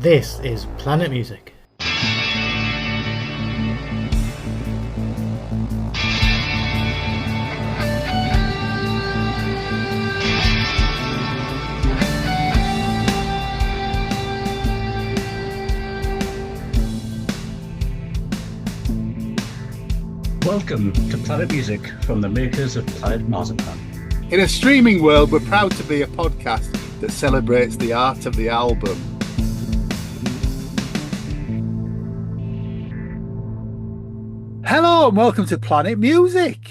This is Planet Music. Welcome to Planet Music from the makers of Planet Marzipan. In a streaming world, we're proud to be a podcast that celebrates the art of the album. Hello and welcome to Planet Music.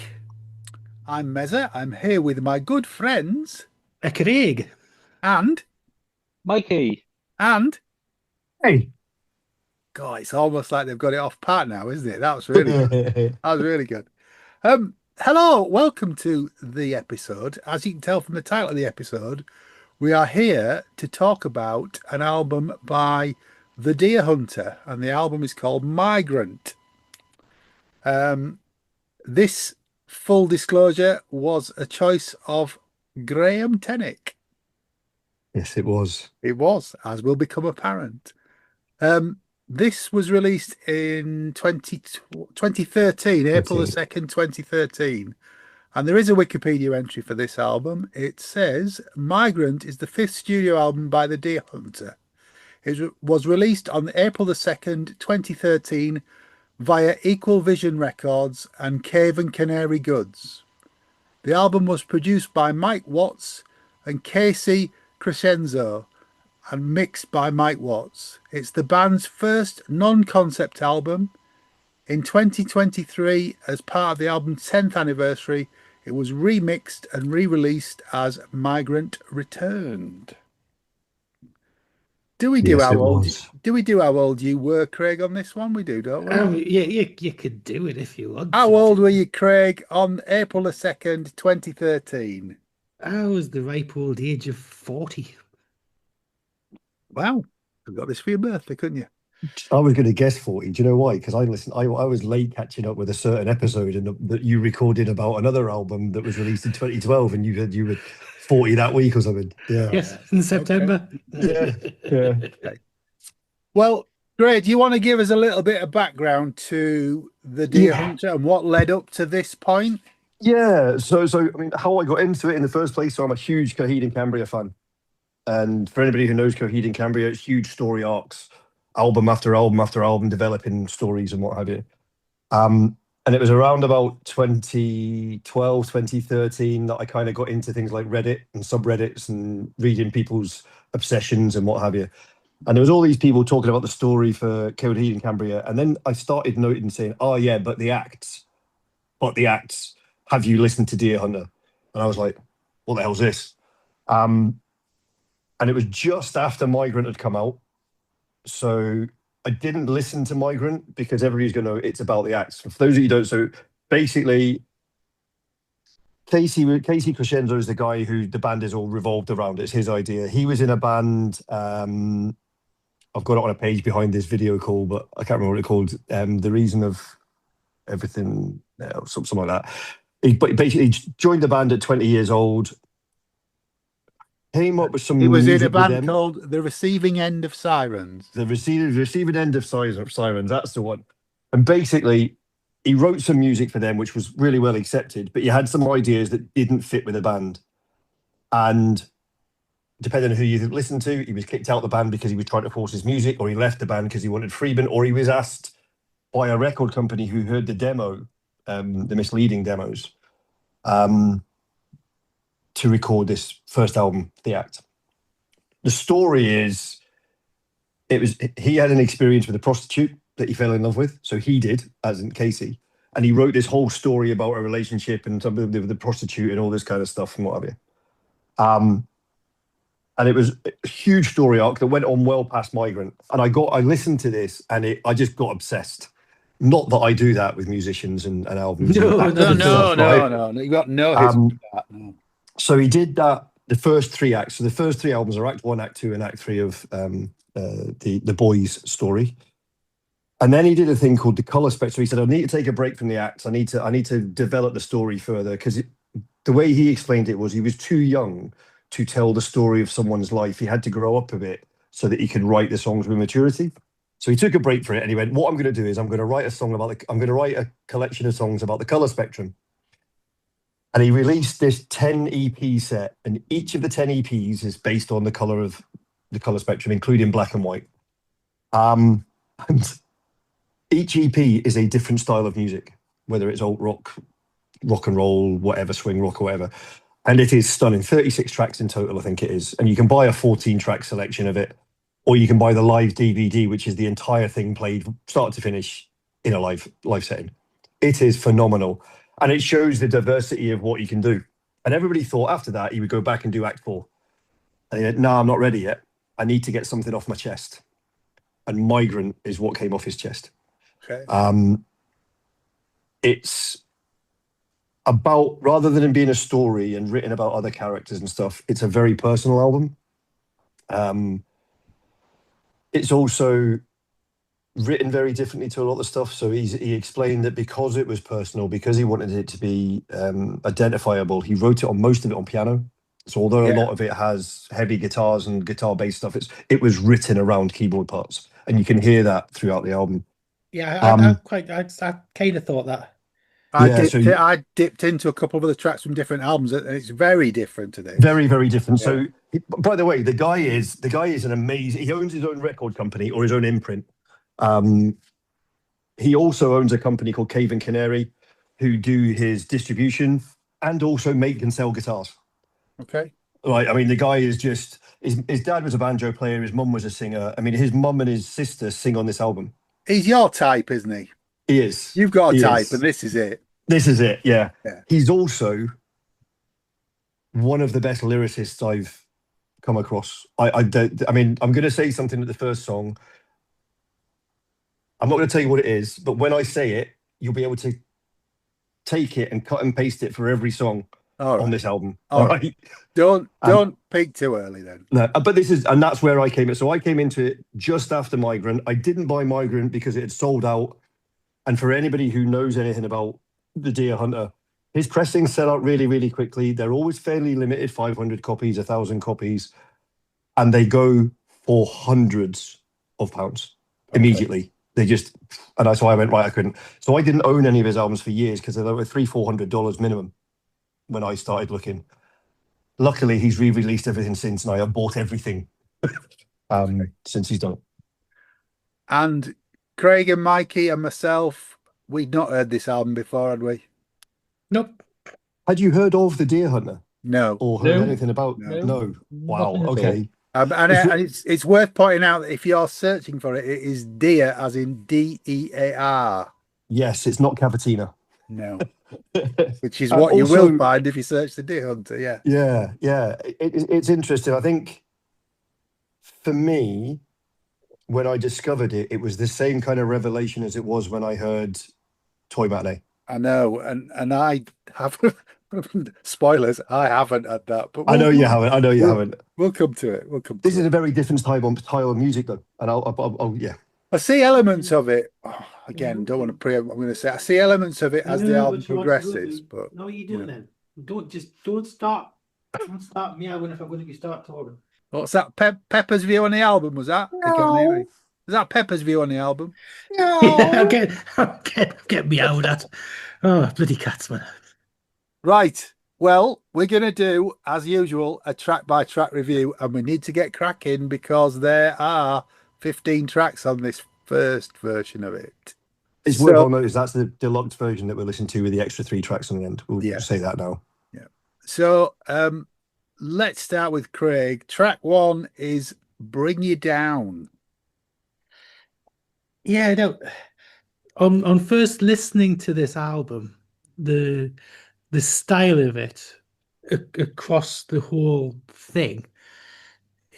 I'm Meza. I'm here with my good friends Craig. and Mikey. Hey. God, it's almost like they've got it off pat now, isn't it? That was really good. That was really good. Hello, welcome to the episode. As you can tell from the title of the episode, we are here to talk about an album by The Deer Hunter, and the album is called Migrant. This, full disclosure, was a choice of Graham Tennick. Yes, it was. It was, as will become apparent. This was released in 2013, April the 2nd, 2013. And there is a Wikipedia entry for this album. It says, Migrant is the fifth studio album by The Deer Hunter. It was released on April the 2nd, 2013 via Equal Vision Records and Cave and Canary Goods. The album was produced by Mike Watts and Casey Crescenzo and mixed by Mike Watts. It's the band's first non-concept album. In 2023, as part of the album's 10th anniversary, it was remixed and re-released as Migrant Returned. Do we do Yes, how it old? was. Do we do how old you were, Craig, on this one? We do, don't we? You could do it if you want. How old were you, Craig, on April the 2nd, 2013? I was the ripe old age of 40. Wow, you got this for your birthday, couldn't you? I was going to guess 40. Do you know why? Because I was late catching up with a certain episode and that you recorded about another album that was released in 2012, and you said you were 40 that week or something. Yeah. Yes, in September. Yeah. Okay. Well, Craig, do you want to give us a little bit of background to The Deer Hunter and what led up to this point? Yeah. So I mean, how I got into it in the first place. So I'm a huge Coheed and Cambria fan, and for anybody who knows Coheed and Cambria, it's huge story arcs, album after album after album, developing stories and what have you. And it was around about 2012, 2013 that I kind of got into things like Reddit and subreddits and reading people's obsessions and what have you. And there was all these people talking about the story for Coheed and Cambria. And then I started noting saying, oh yeah, but the acts. Have you listened to Deer Hunter? And I was like, what the hell's this? And it was just after Migrant had come out. So I didn't listen to Migrant because everybody's going to know it's about the acts. For those of you who don't, so basically, Casey Crescenzo is the guy who the band is all revolved around. It's his idea. He was in a band. I've got it on a page behind this video call, but I can't remember what it's called. The Reason of Everything, something like that. He basically joined the band at 20 years old. Came up with some. It was in music a with band them. called The Receiving End of Sirens. The receiving end of sirens. That's the one. And basically, he wrote some music for them, which was really well accepted. But he had some ideas that didn't fit with the band. And depending on who you listened to, he was kicked out of the band because he was trying to force his music, or he left the band because he wanted freedom, or he was asked by a record company who heard the demo, the misleading demos, to record this first album, The Act. The story is, he had an experience with a prostitute that he fell in love with. So he did, as in Casey. And he wrote this whole story about a relationship and something with the prostitute and all this kind of stuff and what have you. And it was a huge story arc that went on well past Migrant. And I listened to this and I just got obsessed. Not that I do that with musicians and albums. No. You got no history of that. No. So he did that, the first three acts. So the first three albums are Act 1, Act 2, and Act 3 of the boys' story. And then he did a thing called the color spectrum. So he said, I need to take a break from the acts. I need to develop the story further, because the way he explained it was he was too young to tell the story of someone's life. He had to grow up a bit so that he could write the songs with maturity. So he took a break for it, and he went, "What I'm going to do is I'm going to write a collection of songs about the color spectrum." And he released this 10 EP set, and each of the 10 EPs is based on the color spectrum, including black and white. And each EP is a different style of music, whether it's alt rock, rock and roll, whatever, swing rock or whatever. And it is stunning. 36 tracks in total, I think it is. And you can buy a 14-track selection of it, or you can buy the live DVD, which is the entire thing played start to finish in a live setting. It is phenomenal. And it shows the diversity of what you can do. And everybody thought after that he would go back and do Act 4. And he went, "No, I'm not ready yet. I need to get something off my chest." And Migrant is what came off his chest. Okay. It's about, rather than it being a story and written about other characters and stuff, it's a very personal album. It's also written very differently to a lot of stuff. So he explained that because it was personal, because he wanted it to be identifiable, he wrote it on most of it on piano. So although a lot of it has heavy guitars and guitar-based stuff, it was written around keyboard parts, and you can hear that throughout the album. Yeah, I kind of thought that. I dipped into a couple of other tracks from different albums, and it's very different to this. Very, very different. Yeah. So, by the way, the guy is an amazing. He owns his own record company or his own imprint. He also owns a company called Cave and Canary, who do his distribution and also make and sell guitars. Okay. Right. I mean, the guy is just. His dad was a banjo player. His mum was a singer. I mean, his mum and his sister sing on this album. He's your type, isn't he? He is. You've got a type, and this is it. This is it, yeah. He's also one of the best lyricists I've come across. I mean, I'm going to say something at the first song. I'm not going to tell you what it is, but when I say it, you'll be able to take it and cut and paste it for every song on this album. All right. Don't peak too early then. No, but that's where I came in. So I came into it just after Migrant. I didn't buy Migrant because it had sold out. And for anybody who knows anything about the Deer Hunter, his pressings sell out really, really quickly. They're always fairly limited, 500 copies, 1,000 copies, and they go for hundreds of pounds immediately. They just, and that's why I went, right, I couldn't. So I didn't own any of his albums for years because they were $300-400 minimum when I started looking. Luckily, he's re-released everything since, and I have bought everything since he's done it. And Craig and Mikey and myself, we'd not heard this album before, had we? Nope. Had you heard of The Deer Hunter? No. Or heard anything about? No. Wow. Okay. And it's worth pointing out that if you're searching for it, it is Deer, as in DEAR. Yes, it's not Cavatina. No. Which is what you will find if you search The Deer Hunter. Yeah. Yeah. It's interesting. I think for me, when I discovered it, it was the same kind of revelation as it was when I heard Toy Matinee. I know, and I haven't. Spoilers, I haven't had that. But I know you haven't. We'll come to it. This is a very different style of music, though, and I'll yeah. I see elements of it. Oh, again, don't want to preempt what I'm going to say. I see elements of it as the album progresses. But no, what are you doing then? Don't start meowing when you start talking. What's that? Pepper's view on the album, was that? No. Is that Pepper's view on the album? No. Yeah, I'll get meowed at. Oh, bloody cats, man. Right. Well, we're going to do, as usual, a track-by-track review, and we need to get cracking because there are 15 tracks on this first version of it. It's worth notice that's the deluxe version that we're listening to with the extra 3 tracks on the end. We'll say that now. Yeah. So, let's start with Craig. Track 1 is Bring You Down. Yeah, no. On first listening to this album, the style of it across the whole thing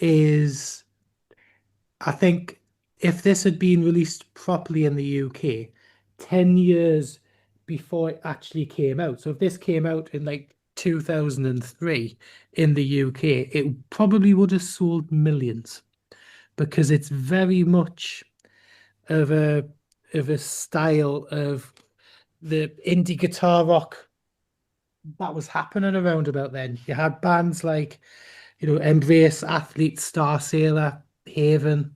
is, I think, if this had been released properly in the UK 10 years before it actually came out. So if this came out in like 2003 in the UK, it probably would have sold millions, because it's very much of a style of the indie guitar rock that was happening around about then. You had bands like, Embrace, Athlete, Star Sailor, Haven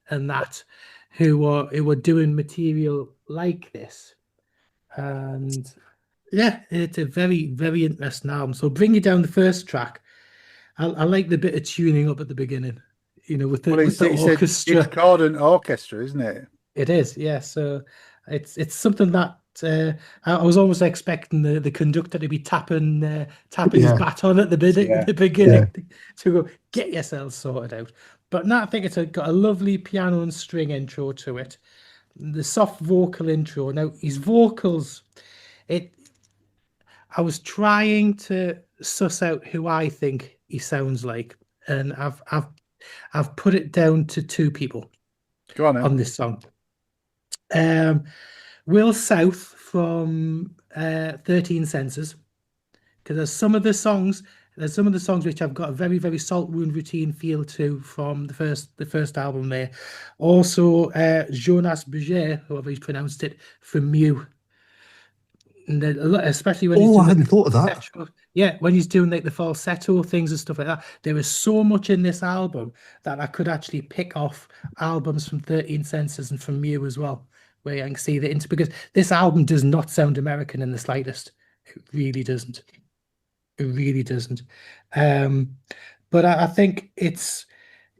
and that, who were doing material like this. And yeah, it's a very, very interesting album. So Bring You Down, the first track. I like the bit of tuning up at the beginning, with the Well, with the it's a orchestra. discordant orchestra, isn't it? It is, yeah. So it's something that I was almost expecting the conductor to be tapping his Yeah. baton at the Yeah. beginning to go get yourselves sorted out. But no, I think it's got a lovely piano and string intro to it. The soft vocal intro. Now his vocals, I was trying to suss out who I think he sounds like, and I've put it down to two people Go on, then. on this song. Will South from 13 Senses, because there's some of the songs which have got a very, very Salt Wound Routine feel to from the first album there. Also, Jonas Bouger, however he's pronounced it, from Mew. And especially when he's doing I hadn't thought of that. falsetto. Yeah, when he's doing like the falsetto things and stuff like that. There is so much in this album that I could actually pick off albums from 13 Senses and from Mew as well, where I can see the because this album does not sound American in the slightest. It really doesn't. It really doesn't. But I think it's,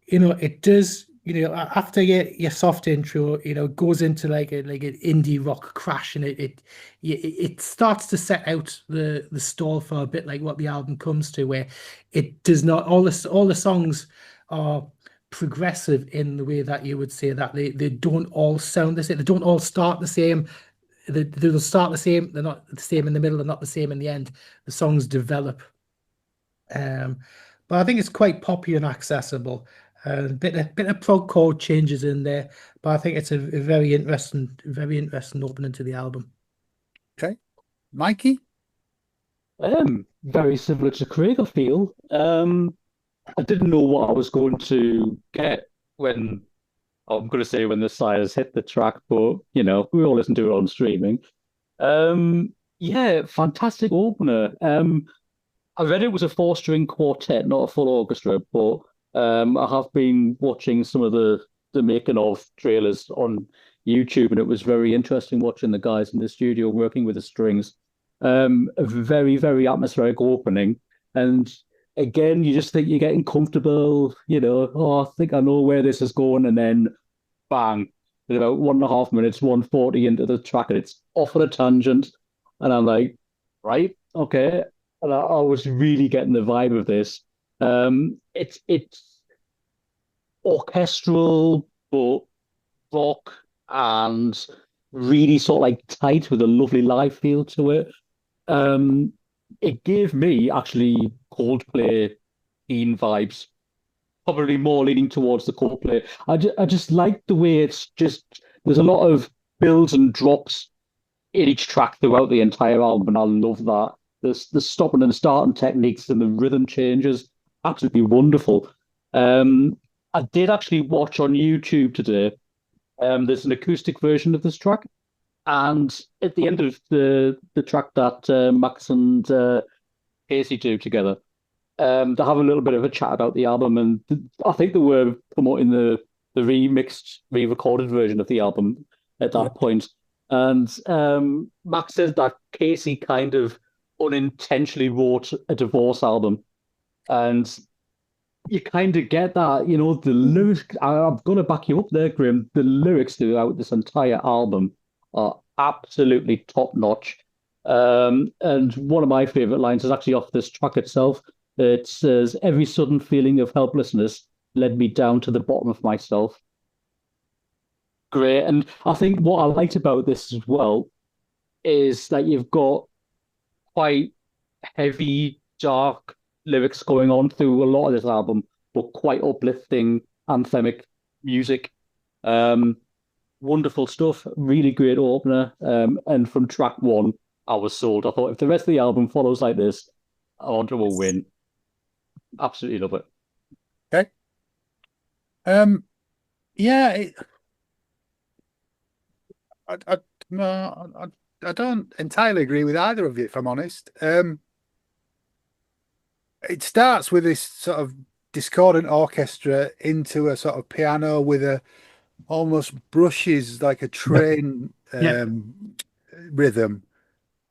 it does, after your soft intro, it goes into like an indie rock crash, and it starts to set out the stall for a bit like what the album comes to, where it does not all the songs are progressive in the way that you would say that they don't all sound the same. They don't all start the same. They'll start the same. They're not the same in the middle. They're not the same in the end. The songs develop. But I think it's quite poppy and accessible. A bit of prog chord changes in there, but I think it's a very interesting opening to the album. Okay, Mikey. Very similar to Craig, I feel. I didn't know what I was going to get when when the sires hit the track, but we all listen to it on streaming. Yeah, fantastic opener. I read it was a 4-string quartet, not a full orchestra, but I have been watching some of the making of trailers on YouTube, and it was very interesting watching the guys in the studio working with the strings. A very, very atmospheric opening. And again, you just think you're getting comfortable, I think I know where this is going, and then bang, in about 1.5 minutes, 1:40 into the track, and it's off on a tangent. And I'm like, right, okay. And I was really getting the vibe of this. It's orchestral, but rock and really sort of like tight with a lovely live feel to it. It gave me actually Coldplay Teen vibes, probably more leaning towards the Coldplay. I just like the way it's just, there's a lot of builds and drops in each track throughout the entire album, and I love that. The stopping and starting techniques and the rhythm changes, absolutely wonderful. I did actually watch on YouTube today. There's an acoustic version of this track, and at the end of the track that Max and Casey do together, they have a little bit of a chat about the album, and I think they were promoting the remixed, re-recorded version of the album at that point. And Max says that Casey kind of unintentionally wrote a divorce album, and you kind of get that, the lyrics. I'm going to back you up there, Grim. The lyrics throughout this entire album are absolutely top notch. And one of my favorite lines is actually off this track itself. It says, "Every sudden feeling of helplessness led me down to the bottom of myself." Great. And I think what I liked about this as well is that you've got quite heavy, dark lyrics going on through a lot of this album, but quite uplifting, anthemic music. Wonderful stuff. Really great opener. And from track one, I was sold. I thought if the rest of the album follows like this, Audra will win. Absolutely love it. Okay. Yeah. I don't entirely agree with either of you, if I'm honest. It starts with this sort of discordant orchestra into a sort of piano with a almost brushes like a train rhythm,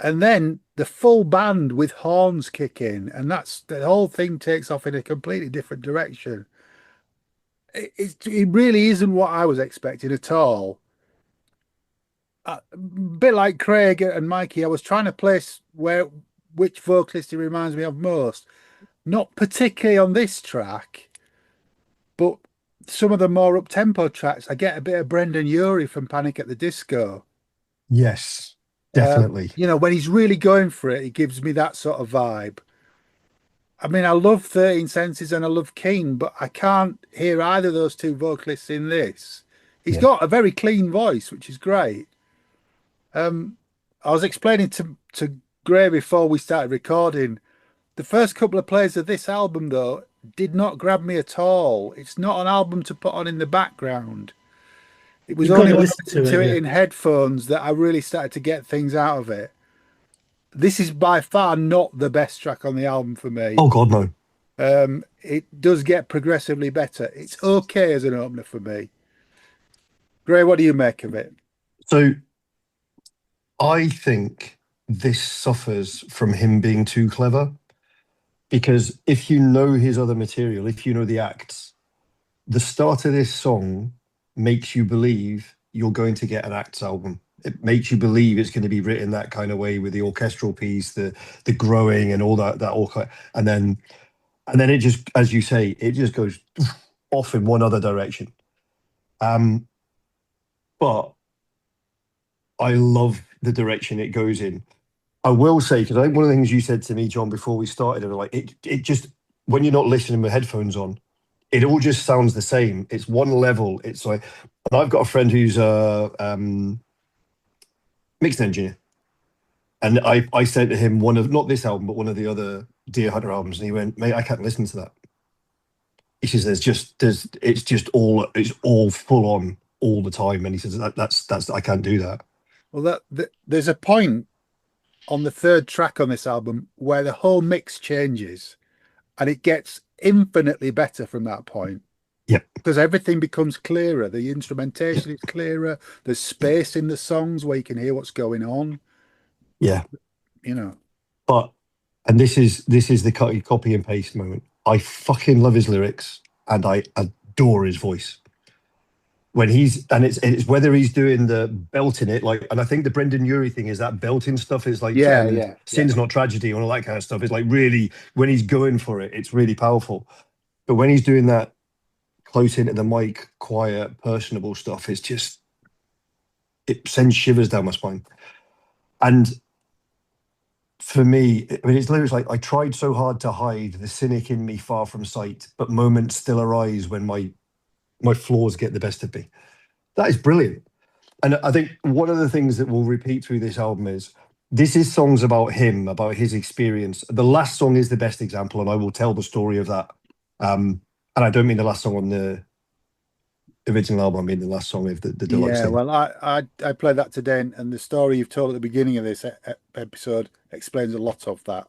and then the full band with horns kick in, and that's the whole thing takes off in a completely different direction. It really isn't what I was expecting at all. A bit like Craig and Mikey, I was trying to place which vocalist he reminds me of most. Not particularly on this track, but some of the more up-tempo tracks. I get a bit of Brendan Urie from Panic at the Disco. Yes, definitely. You know, when he's really going for it, he gives me that sort of vibe. I mean, I love 13 Senses and I love Keen, but I can't hear either of those two vocalists in this. He's got a very clean voice, which is great. I was explaining to Gray before we started recording, the first couple of plays of this album, though, did not grab me at all. It's not an album to put on in the background. It was only when I listened to it in headphones that I really started to get things out of it. This is by far not the best track on the album for me. Oh, God, no. It does get progressively better. It's okay as an opener for me. Gray, what do you make of it? So I think this suffers from him being too clever, because if you know his other material, if you know the acts, the start of this song makes you believe you're going to get an acts album. It makes you believe it's going to be written that kind of way with the orchestral piece, the growing and all that all kind, and then it just, as you say, it just goes off in one other direction. But I love the direction it goes in. I will say, because I think one of the things you said to me, John, before we started, like it just, when you're not listening with headphones on, it all just sounds the same. It's one level. It's like, and I've got a friend who's a mixed engineer, and I said to him one of, not this album, but one of the other Deer Hunter albums, and he went, "Mate, I can't listen to that." He says, it's all full on all the time, and he says that's I can't do that. Well, there's a point on the third track on this album where the whole mix changes, and it gets infinitely better from that point. Yeah, because everything becomes clearer. The instrumentation is clearer. There's space in the songs where you can hear what's going on. Yeah, you know. But, and this is the copy and paste moment. I fucking love his lyrics and I adore his voice. When it's whether he's doing the belting it, like, and I think the Brendan Urie thing is that belting stuff is like, Sin's Not Tragedy and all that kind of stuff. It's like really, when he's going for it, it's really powerful. But when he's doing that close into the mic, quiet, personable stuff, it's just, it sends shivers down my spine. And for me, I mean, it's lyrics like, "I tried so hard to hide the cynic in me far from sight, but moments still arise when my flaws get the best of me." That is brilliant. And I think one of the things that will repeat through this album is, this is songs about him, about his experience. The last song is the best example, and I will tell the story of that. And I don't mean the last song on the original album, I mean the last song of the deluxe thing. Well, I played that today, and the story you've told at the beginning of this episode explains a lot of that.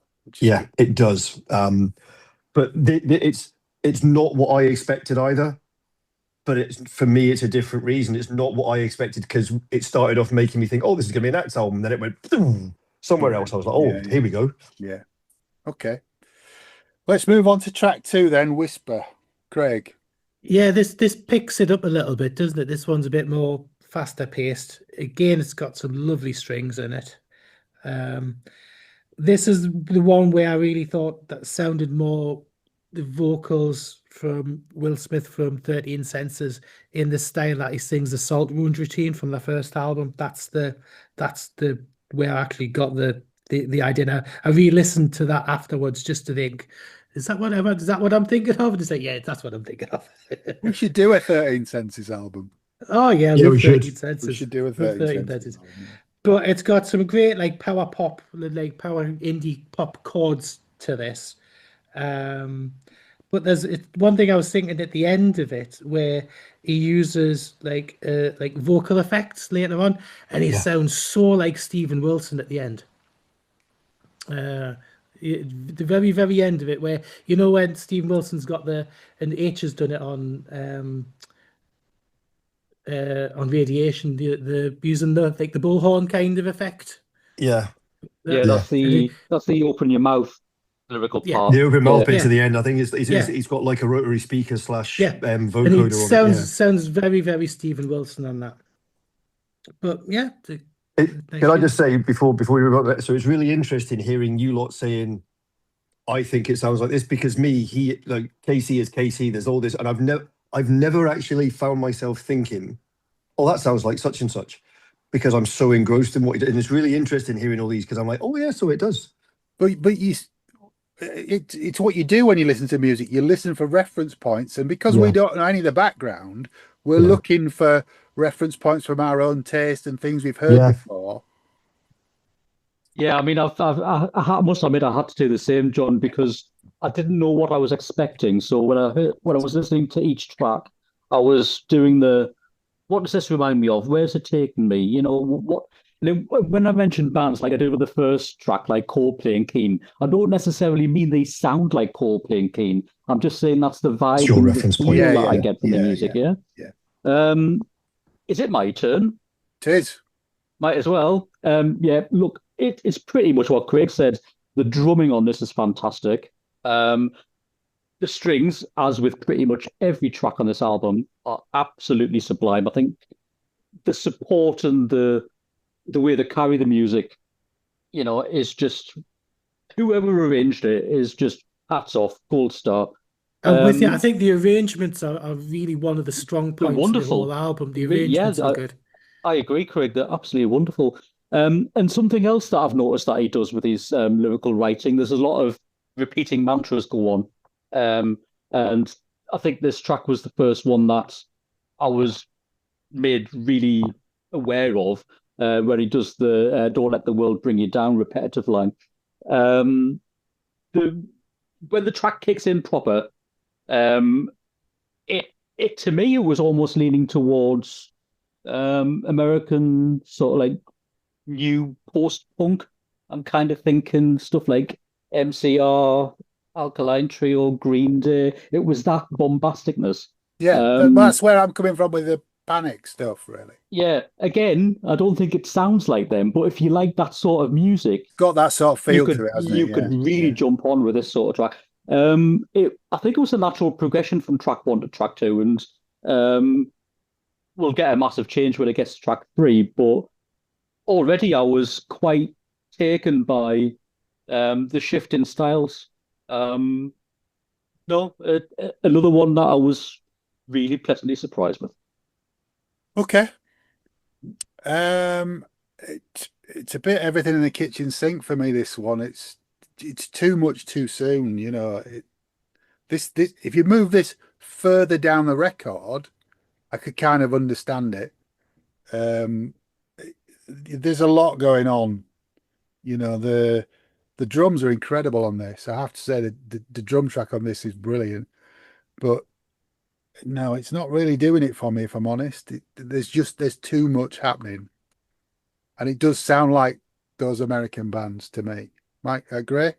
It does. But it's not what I expected either. But for me, it's a different reason. It's not what I expected, because it started off making me think, oh, this is going to be an acts album. Then it went somewhere else. I was like, here we go. Yeah. Okay. Let's move on to track 2 then, Whisper. Craig. Yeah, this picks it up a little bit, doesn't it? This one's a bit more faster paced. Again, it's got some lovely strings in it. This is the one where I really thought that sounded more the vocals from Will Smith from 13 Senses in the style that he sings the Salt Wound routine from the first album. That's the where I actually got the idea. Now, I re-listened to that afterwards just to think, is that what I'm thinking of? And to say, yeah, that's what I'm thinking of. We should do a 13 Senses album. Oh yeah, we should. 13 Senses. We should do a 13 Senses album. But it's got some great like power pop, like power indie pop chords to this. But there's one thing I was thinking at the end of it where he uses like vocal effects later on, and he sounds so like Steven Wilson at the end. The very, very end of it, where when Stephen Wilson's got and H has done it on Radiation, the using the bullhorn kind of effect. Yeah. Yeah, that's the open your mouth lyrical part. The open mouth bit Yeah. to the end, I think Yeah. he's got like a rotary speaker slash Yeah. And vocoder it on it. sounds very, very Stephen Wilson on that. But yeah. Can I just say before we move on to that, so it's really interesting hearing you lot saying, I think it sounds like this, because like Casey is Casey, there's all this, and I've never actually found myself thinking, oh, that sounds like such and such, because I'm so engrossed in what he did. And it's really interesting hearing all these, because I'm like, oh yeah, so it does. But it's what you do when you listen to music. You listen for reference points, and because we don't know any of the background, we're looking for reference points from our own taste and things we've heard before. Yeah, I mean, I must admit I had to do the same, John, because I didn't know what I was expecting. So when I was listening to each track, I was doing what does this remind me of? Where's it taking me? When I mentioned bands, like I did with the first track, like Coldplay and Keane, I don't necessarily mean they sound like Coldplay and Keane. I'm just saying that's the vibe It's your and reference the point. feel that I get from the music. Yeah. Is it my turn? It is. Might as well. Look, it's pretty much what Craig said. The drumming on this is fantastic. The strings, as with pretty much every track on this album, are absolutely sublime. I think the support and the way they carry the music, is just, whoever arranged it is just hats off, gold star. And with you, I think the arrangements are really one of the strong points of the whole album. The arrangements are good. I agree, Craig. They're absolutely wonderful. And something else that I've noticed that he does with his lyrical writing, there's a lot of repeating mantras go on. And I think this track was the first one that I was made really aware of, where he does the "Don't let the world bring you down" repetitive line. When the track kicks in proper, it to me, it was almost leaning towards American sort of like new post-punk. I'm kind of thinking stuff like MCR, Alkaline Trio, Green Day. It was that bombasticness. Yeah, that's where I'm coming from with the Panic stuff, really. Yeah, again, I don't think it sounds like them, but if you like that sort of music, got that sort of feel to it, hasn't it? You could really jump on with this sort of track. I think it was a natural progression from track 1 to track 2, and we'll get a massive change when it gets to track 3. But already I was quite taken by the shift in styles. Another one that I was really pleasantly surprised with. Okay. It's a bit everything in the kitchen sink for me, this one. It's too much too soon, This if you move this further down the record, I could kind of understand it. There's a lot going on. The drums are incredible on this. I have to say that the drum track on this is brilliant. But no, it's not really doing it for me, if I'm honest. There's too much happening. And it does sound like those American bands to me. Mike, agree?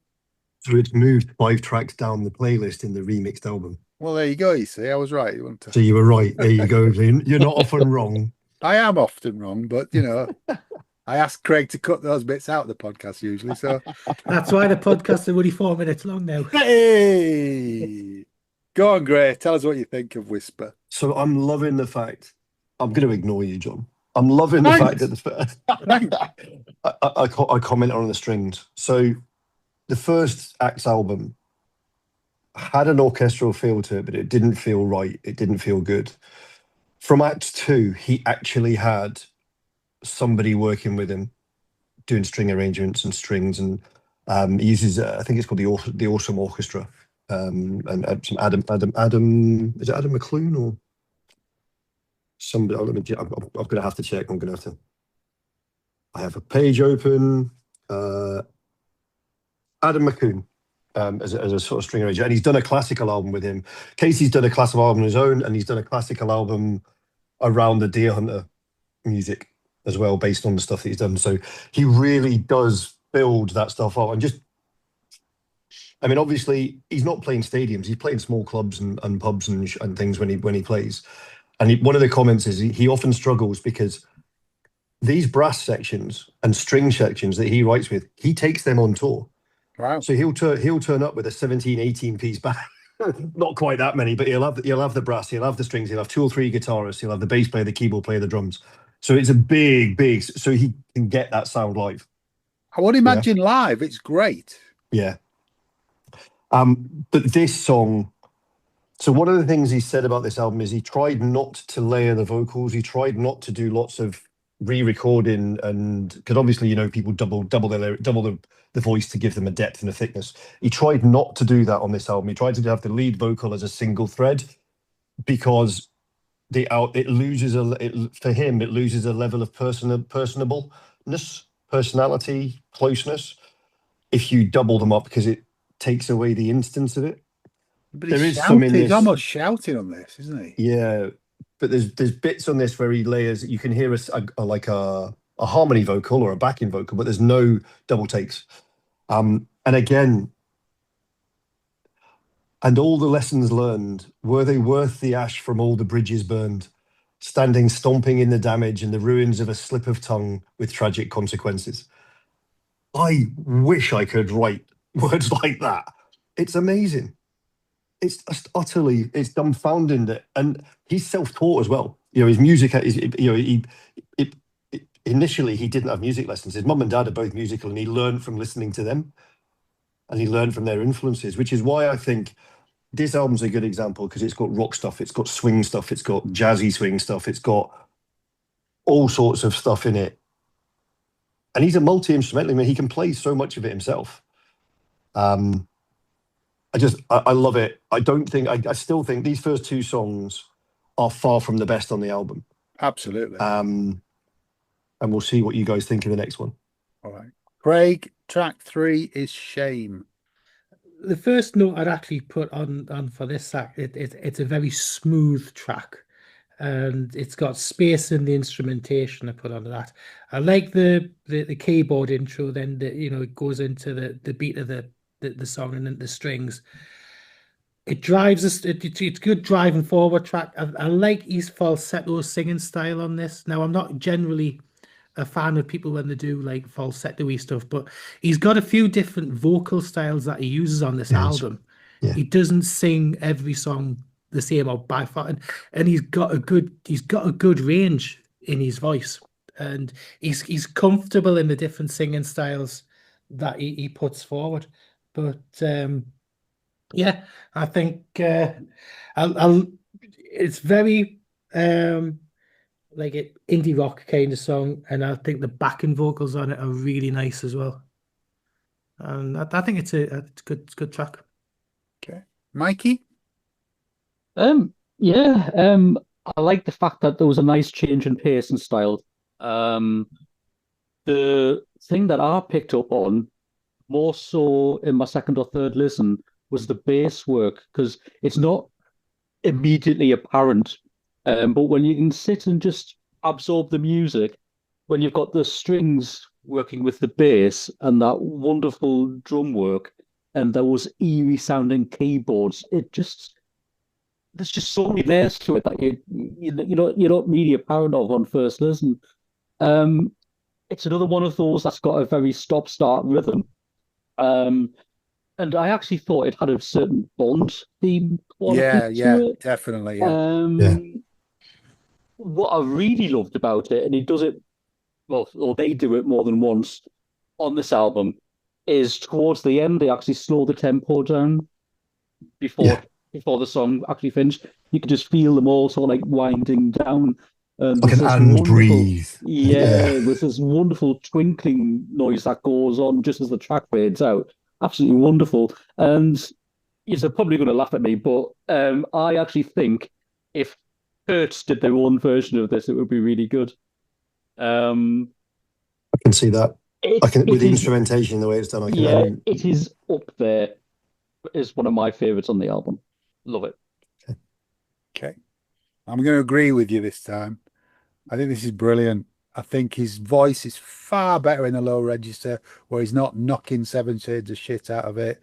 So it's moved 5 tracks down the playlist in the remixed album. Well, there you go. You see, I was right. So you were right. There you go. You're not often wrong. I am often wrong, but I ask Craig to cut those bits out of the podcast usually. So that's why the podcast is only 4 minutes long now. Hey, go on, Gray. Tell us what you think of Whisper. So I'm loving the fact. I'm going to ignore you, John. I'm loving the fact that I comment on the strings. So the first Axe album had an orchestral feel to it, but it didn't feel right. It didn't feel good. From Act 2, he actually had somebody working with him, doing string arrangements and strings, and he uses, I think it's called the Awesome Orchestra, and some Adam. Is it Adam McClune or somebody? I'm going to have to check. I have a page open. Adam McClune. As a sort of string arranger, and he's done a classical album with him. Casey's done a classical album on his own, and he's done a classical album around the Deer Hunter music as well, based on the stuff that he's done. So he really does build that stuff up, and just I mean, obviously, he's not playing stadiums. He's playing small clubs and pubs and things when he plays. And one of the comments is he often struggles because these brass sections and string sections that he writes with, he takes them on tour. Wow. So he'll turn up with a 17, 18 piece band. Not quite that many, but he'll have the brass, he'll have the strings, he'll have 2 or 3 guitarists, he'll have the bass player, the keyboard player, the drums. So it's a big, so he can get that sound live. I would imagine live, it's great. Yeah. But this song, so one of the things he said about this album is he tried not to layer the vocals. He tried not to do lots of re-recording, and because obviously, you know, people double the voice to give them a depth and a thickness. He tried not to do that on this album. He tried to have the lead vocal as a single thread because it loses a level of personableness, personality, closeness if you double them up, because it takes away the instance of it. But There he's is some in he's this. almost shouting on this, isn't he? Yeah, but there's bits on this where he layers. You can hear a harmony vocal or a backing vocal, but there's no double takes. And again, and all the lessons learned, were they worth the ash from all the bridges burned, standing stomping in the damage and the ruins of a slip of tongue with tragic consequences? I wish I could write words like that. It's amazing. It's just utterly, it's dumbfounding. And he's self-taught as well. You know, his music is, you know, initially he didn't have music lessons. His mum and dad are both musical, and he learned from listening to them, and he learned from their influences, which is why I think this album's a good example, because it's got rock stuff, it's got swing stuff, it's got jazzy swing stuff, it's got all sorts of stuff in it. And he's a multi-instrumentalist. I mean, he can play so much of it himself. I love it. I still think these first 2 songs are far from the best on the album. Absolutely. And we'll see what you guys think of the next one. All right. Craig, track 3 is Shame. The first note I'd actually put on for this track, it's a very smooth track, and it's got space in the instrumentation I put onto that. I like the keyboard intro, then it goes into the beat of the song and then the strings. It drives us. It's good driving forward track. I like his falsetto singing style on this. Now, I'm not generally a fan of people when they do like falsetto-y stuff, but he's got a few different vocal styles that he uses on this album. Yeah. He doesn't sing every song the same or by far, and he's got a good range in his voice, and he's comfortable in the different singing styles that he puts forward. But yeah, I think it's very like an indie rock kind of song, and I think the backing vocals on it are really nice as well. And I think it's a good track. Okay, Mikey. I like the fact that there was a nice change in pace and style. The thing that I picked up on more so in my second or third listen was the bass work, because it's not immediately apparent. But when you can sit and just absorb the music, when you've got the strings working with the bass and that wonderful drum work and those eerie sounding keyboards, there's just so many layers to it that you're not really apparent of on first listen. It's another one of those that's got a very stop-start rhythm. And I actually thought it had a certain Bond theme quality to it. Definitely. Yeah. What I really loved about it, and he does it, well, or they do it more than once on this album, is towards the end they actually slow the tempo down before the song actually finished. You could just feel them all sort of like winding down. Like an breathe. Yeah, there's this wonderful twinkling noise that goes on just as the track fades out. Absolutely wonderful. And you're probably going to laugh at me, but I actually think if Hertz did their own version of this, it would be really good. I can see that. With the instrumentation, the way it's done, it is up there. It's one of my favorites on the album. Love it. Okay. I'm going to agree with you this time. I think this is brilliant. I think his voice is far better in the low register, where he's not knocking Seven Shades of shit out of it.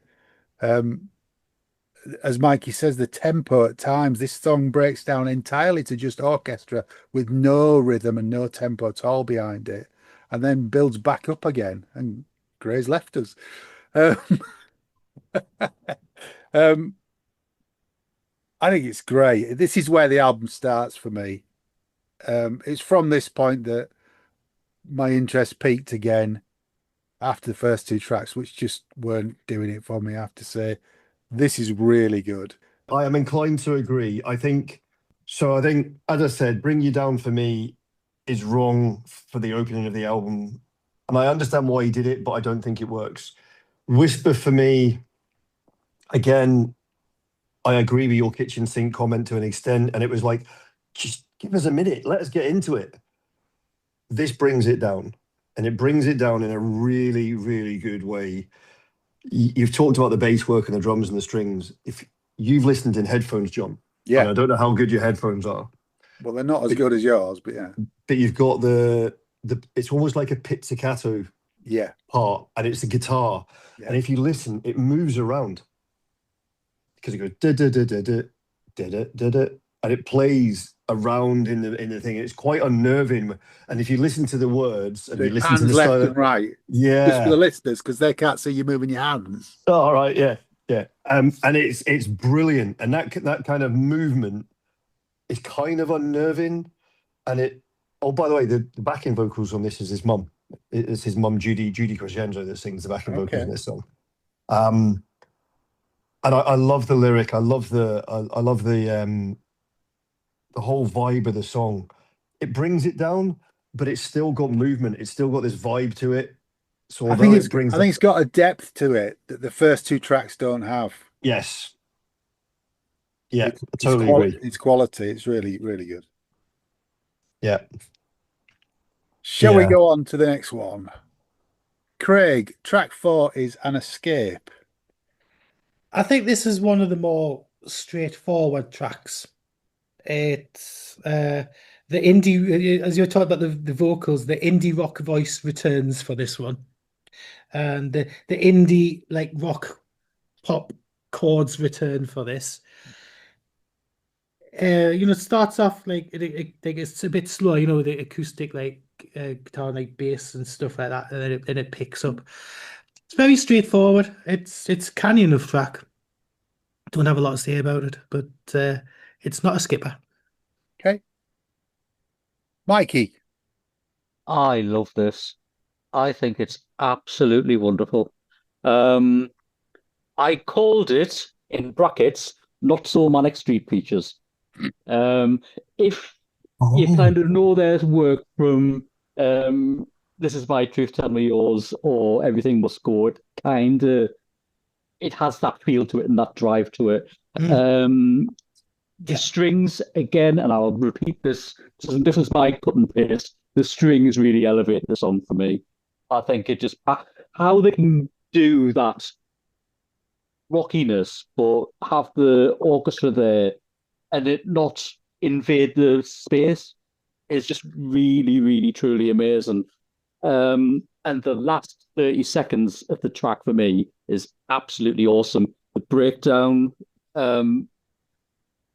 As Mikey says, the tempo at times, this song breaks down entirely to just orchestra with no rhythm and no tempo at all behind it, and then builds back up again. And Gray's left us. Um, um, I think it's great. This is where the album starts for me. It's from this point that my interest peaked again after the first two tracks, which just weren't doing it for me, I have to say. This is really good. I am inclined to agree. I think, as I said, Bring You Down for me is wrong for the opening of the album. And I understand why he did it, but I don't think it works. Whisper for me, again, I agree with your kitchen sink comment to an extent. And it was like, just give us a minute. Let us get into it. This brings it down. And it brings it down in a really, really good way. You've talked about the bass work and the drums and the strings. If you've listened in headphones, John, Yeah. and I don't know how good your headphones are. Well, they're not as good as yours, but yeah. But you've got the it's almost like a pizzicato part, and it's a guitar. Yeah. And if you listen, it moves around because it goes da da da da da da da da da, and it plays around in the thing. It's quite unnerving. And if you listen to the words and you listen hands to the left style, and right. yeah, Just for the listeners, because they can't see you moving your hands. all right, yeah. And it's brilliant, and that kind of movement is kind of unnerving, and it. Oh, by the way, the backing vocals on this is his mum. It's his mum, Judy Crescenzo, that sings the backing vocals in this song. And I love the lyric. I love the whole vibe of the song. It brings it down, but it's still got movement. It's still got this vibe to it. So I think it's got a depth to it that the first two tracks don't have. Yes. Yeah, It's totally agree. It's quality. It's really, really good. Yeah. Shall we go on to the next one? Craig, track 4 is An Escape. I think this is one of the more straightforward tracks. It's the indie, as you're talking about the vocals, the indie rock voice returns for this one. And the indie like rock pop chords return for this. It starts off like it's a bit slow, the acoustic like guitar like bass and stuff like that, and then it picks up. It's very straightforward. It's canny enough track. Don't have a lot to say about it, but it's not a skipper. Okay, Mikey. I love this. I think it's absolutely wonderful. I called it, in brackets, Not So Manic Street Preachers. If you kind of know there's work from This Is My Truth, Tell Me Yours, or Everything Must Go, it has that feel to it and that drive to it. The strings, again, and I'll repeat this is my cut and paste, the strings really elevate the song for me. I think it just, how they can do that rockiness, but have the orchestra there and it not invade the space is just really, really, truly amazing. And the last 30 seconds of the track for me is absolutely awesome. The breakdown,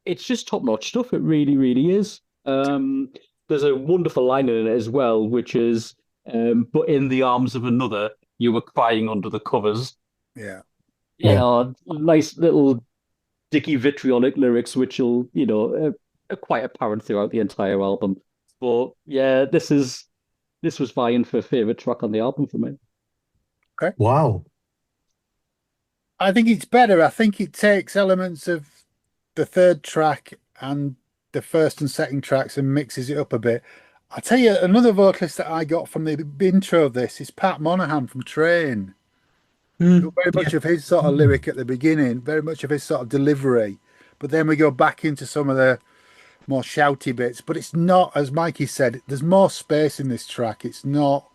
it's just top-notch stuff. It really, really is. There's a wonderful line in it as well, which is, but in the arms of another, you were crying under the covers. Yeah. Nice little dicky vitriolic lyrics, which will, are quite apparent throughout the entire album. But yeah, this was vying for favorite track on the album for me. Okay. Wow. I think it's better. I think it takes elements of the third track and the first and second tracks and mixes it up a bit. I'll tell you, another vocalist that I got from the intro of this is Pat Monahan from Train. Very much of his sort of lyric at the beginning, very much of his sort of delivery. But then we go back into some of the more shouty bits. But it's not, as Mikey said, there's more space in this track. It's not,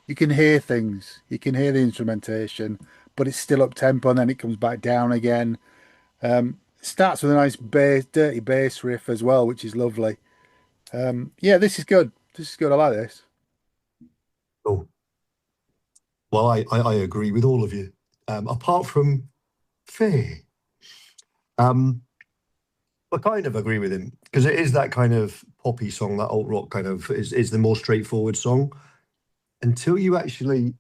you can hear things, you can hear the instrumentation, but it's still up tempo and then it comes back down again. Starts with a nice bass, dirty bass riff as well, which is lovely. Yeah, this is good. This is good. I like this. Oh, well, I agree with all of you. Apart from Fair. I kind of agree with him because it is that kind of poppy song, that alt rock kind of is the more straightforward song. Until you actually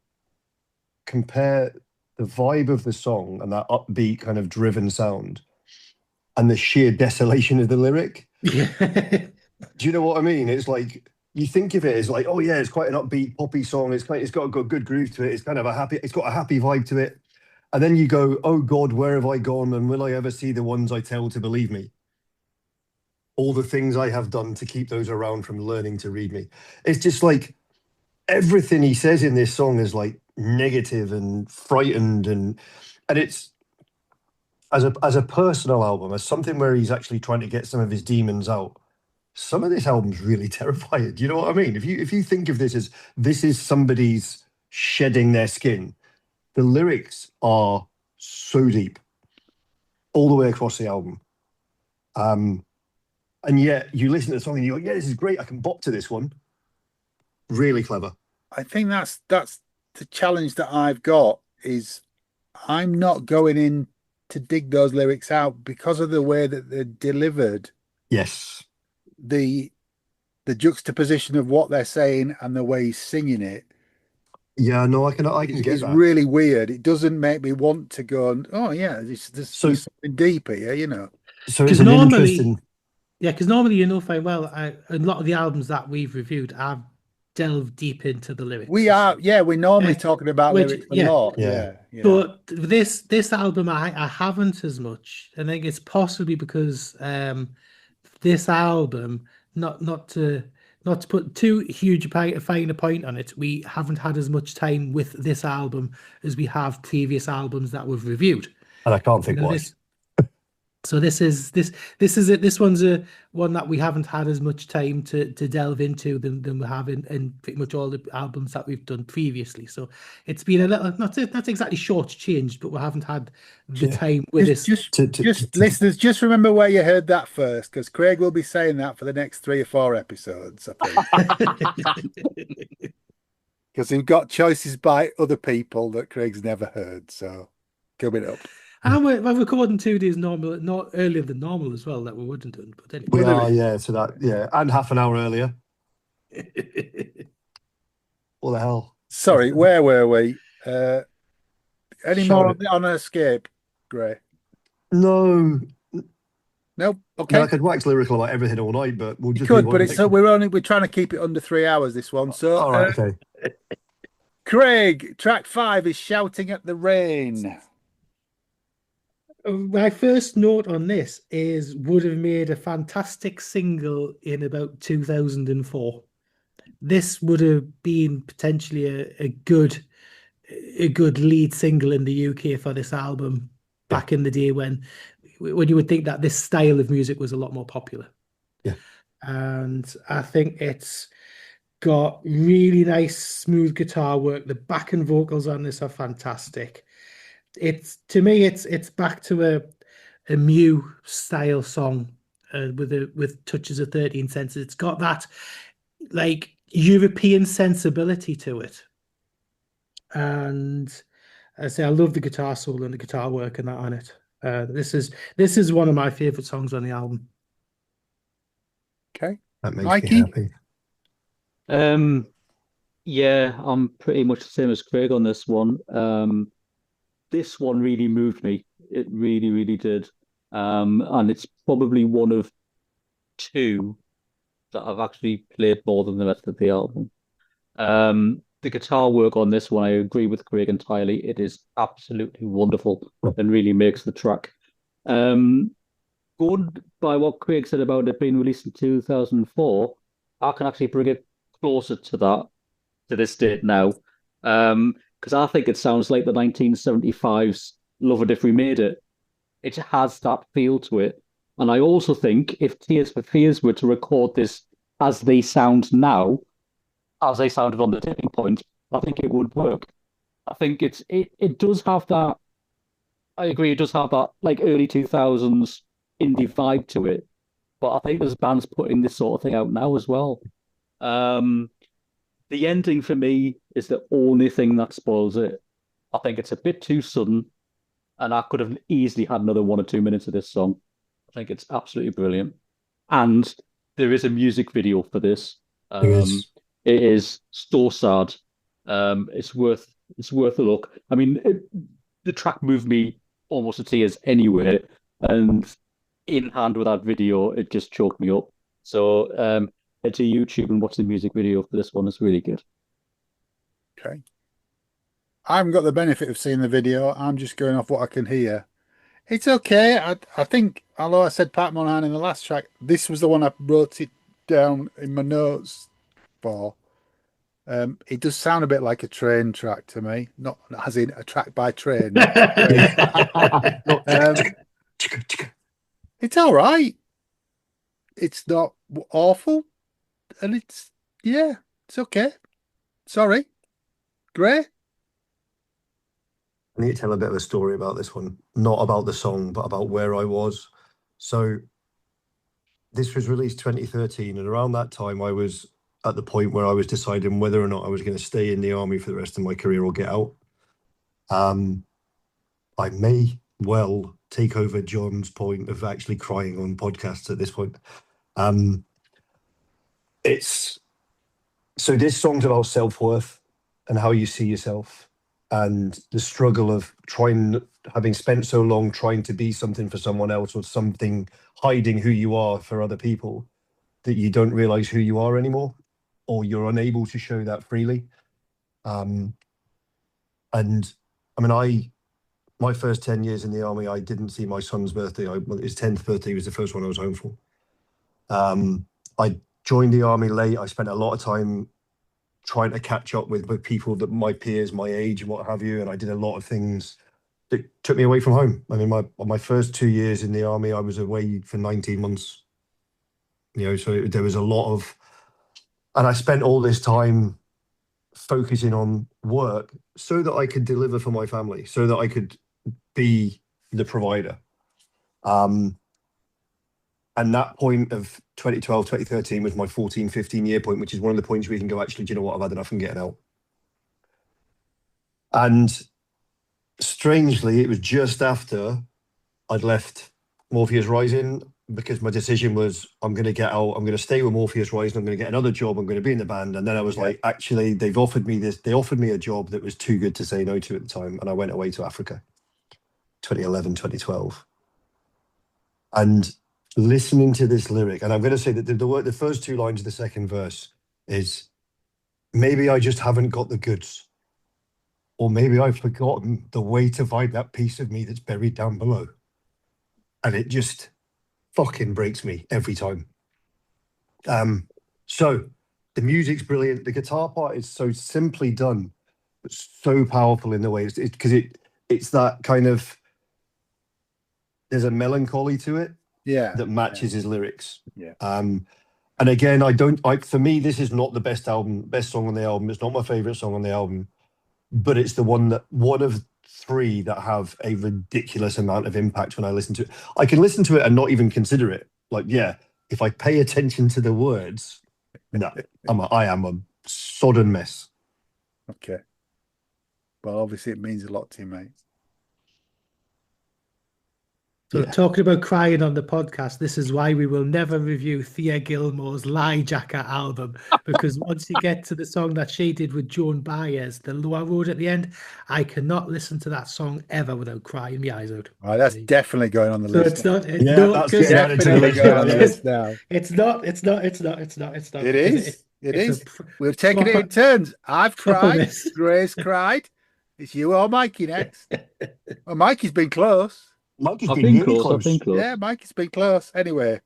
compare the vibe of the song and that upbeat kind of driven sound and the sheer desolation of the lyric. Yeah. Do you know what I mean? It's like you think of it as like, oh yeah, it's quite an upbeat poppy song. It's got a good groove to it. It's kind of it's got a happy vibe to it. And then you go, oh God, where have I gone? And will I ever see the ones I tell to believe me? All the things I have done to keep those around from learning to read me. It's just like everything he says in this song is like negative and frightened, and it's as a personal album, as something where he's actually trying to get some of his demons out. Some of this album's really terrifying. Do you know what I mean? If you think of this is somebody's shedding their skin, the lyrics are so deep all the way across the album. And yet you listen to the song and you go, yeah, this is great. I can bop to this one. Really clever. I think that's the challenge that I've got is I'm not going in to dig those lyrics out because of the way that they're delivered. Yes. The juxtaposition of what they're saying and the way he's singing it. Yeah, no, I can get It's that. really weird. It doesn't make me want to go, oh yeah, there's something deeper here, you know. So it's 'Cause an normally- interesting. Yeah, because normally you know fine well, a lot of the albums that we've reviewed, I've delved deep into the lyrics. We're normally talking about lyrics a lot. Yeah. Yeah. But this album, I haven't as much. I think it's possibly because this album, not to put too huge a finer point on it, we haven't had as much time with this album as we have previous albums that we've reviewed. And I can't think You know, why. So this is it. This one's one that we haven't had as much time to delve into than we have in pretty much all the albums that we've done previously. So it's been a little not exactly short-changed, but we haven't had the time with this. Just listeners, just remember where you heard that first, because Craig will be saying that for the next 3 or 4 episodes, I think. Because we've got choices by other people that Craig's never heard. So coming up. And we're recording 2 days normal, not earlier than normal as well, that we wouldn't do. But anyway. We are, yeah. So that, yeah, and half an hour earlier. What the hell? Sorry, where were we? Any more on Escape, Gray? No. Nope. Okay. No, I could wax lyrical about everything all night, but we'll just. You could, but we're trying to keep it under 3 hours. This one, so all right, okay. Craig, track 5 is Shouting at the Rain. My first note on this is would have made a fantastic single in about 2004. This would have been potentially a good lead single in the UK for this album back in the day when you would think that this style of music was a lot more popular. Yeah. And I think it's got really nice smooth guitar work. The backing vocals on this are fantastic. To me it's back to a Mew style song with touches of 13 Senses. It's got that like European sensibility to it, and I say I love the guitar solo and the guitar work and that on it. This is one of my favorite songs on the album. Okay, that makes Mikey? me happy. Yeah, I'm pretty much the same as Craig on this one. This one really moved me. It really, really did. And it's probably one of 2 that I've actually played more than the rest of the album. The guitar work on this one, I agree with Craig entirely. It is absolutely wonderful and really makes the track. Going by what Craig said about it being released in 2004, I can actually bring it closer to that, to this date now. Because I think it sounds like the 1975's Love It If We Made It. It has that feel to it. And I also think if Tears for Fears were to record this as they sound now, as they sounded on the Tipping Point, I think it would work. I think it does have that, I agree, it does have that like early 2000s indie vibe to it. But I think there's bands putting this sort of thing out now as well. The ending for me is the only thing that spoils it. I think it's a bit too sudden. and I could have easily had another 1 or 2 minutes of this song. I think it's absolutely brilliant. And there is a music video for this. There is. It is so sad. It's worth a look. I mean, the track moved me almost to tears anyway, and in hand with that video, it just choked me up. So head to YouTube and watch the music video for this one. It's really good. Okay. I haven't got the benefit of seeing the video. I'm just going off what I can hear. It's okay. I think, although I said Pat Monahan in the last track, this was the one I wrote it down in my notes for. It does sound a bit like a train track to me, not as in a track by train. It's all right. It's not awful, and it's okay. Sorry, great. I need to tell a bit of a story about this one, not about the song, but about where I was. So this was released 2013, and around that time I was at the point where I was deciding whether or not I was going to stay in the army for the rest of my career or get out. I may well take over John's point of actually crying on podcasts at this point. This song's about self-worth and how you see yourself, and the struggle of having spent so long trying to be something for someone else, or something, hiding who you are for other people, that you don't realize who you are anymore, or you're unable to show that freely. And I mean, my first 10 years in the army, I didn't see my son's birthday. His 10th birthday was the first one I was home for. I joined the army late. I spent a lot of time trying to catch up with people that my peers, my age and what have you. And I did a lot of things that took me away from home. I mean, my first 2 years in the army, I was away for 19 months. So there was a lot of, and I spent all this time focusing on work so that I could deliver for my family, so that I could be the provider. And that point of 2012, 2013 was my 14, 15 year point, which is one of the points where you can go, actually, do you know what? I've had enough and getting out. And strangely, it was just after I'd left Morpheus Rising, because my decision was, I'm going to get out, I'm going to stay with Morpheus Rising, I'm going to get another job, I'm going to be in the band. And then I was like, actually, they offered me a job that was too good to say no to at the time. And I went away to Africa, 2011, 2012. And listening to this lyric, and I'm going to say that the first two lines of the second verse is, maybe I just haven't got the goods, or maybe I've forgotten the way to find that piece of me that's buried down below. And it just fucking breaks me every time. So the music's brilliant. The guitar part is so simply done, but so powerful in the way because it's that kind of, there's a melancholy to it that matches his lyrics. And again, for me, this is not the best song on the album. It's not my favorite song on the album, but it's the one of three that have a ridiculous amount of impact when I listen to it. I can listen to it and not even consider it. Like, if I pay attention to the words, no, I am a sodden mess. Okay. Well, obviously it means a lot to you, mate. So talking about crying on the podcast, this is why we will never review Thea Gilmore's Lie Jacker album, because once you get to the song that she did with Joan Baez, The Lower Road at the end, I cannot listen to that song ever without crying my eyes out. Right, that's definitely going on the So list. it's not. That's Definitely going on the list now. It's not. It is. It is. We're taking it in turns. I've cried. Gray's cried. It's you or Mikey next. Well, Mikey's been close. Mikey's been really close. I've been close. Yeah, Mikey's been close. Anyway,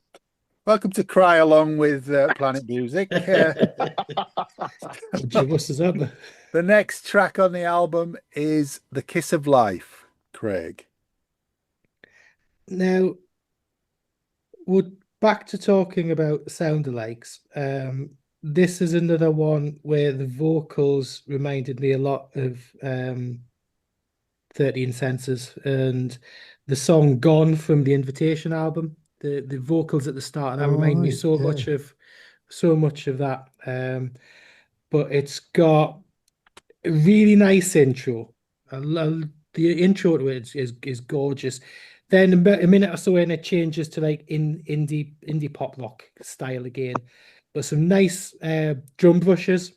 welcome to Cry Along with Planet Music. The next track on the album is The Kiss of Life, Craig. Now, we're back to talking about sound-alikes. This is another one where the vocals reminded me a lot of 13 Senses and the song Gone from the Invitation album. The vocals at the start, and that remind me so much of that. But it's got a really nice intro, a the intro to it is gorgeous. Then a minute or so in, it changes to like indie pop rock style again, but some nice drum brushes,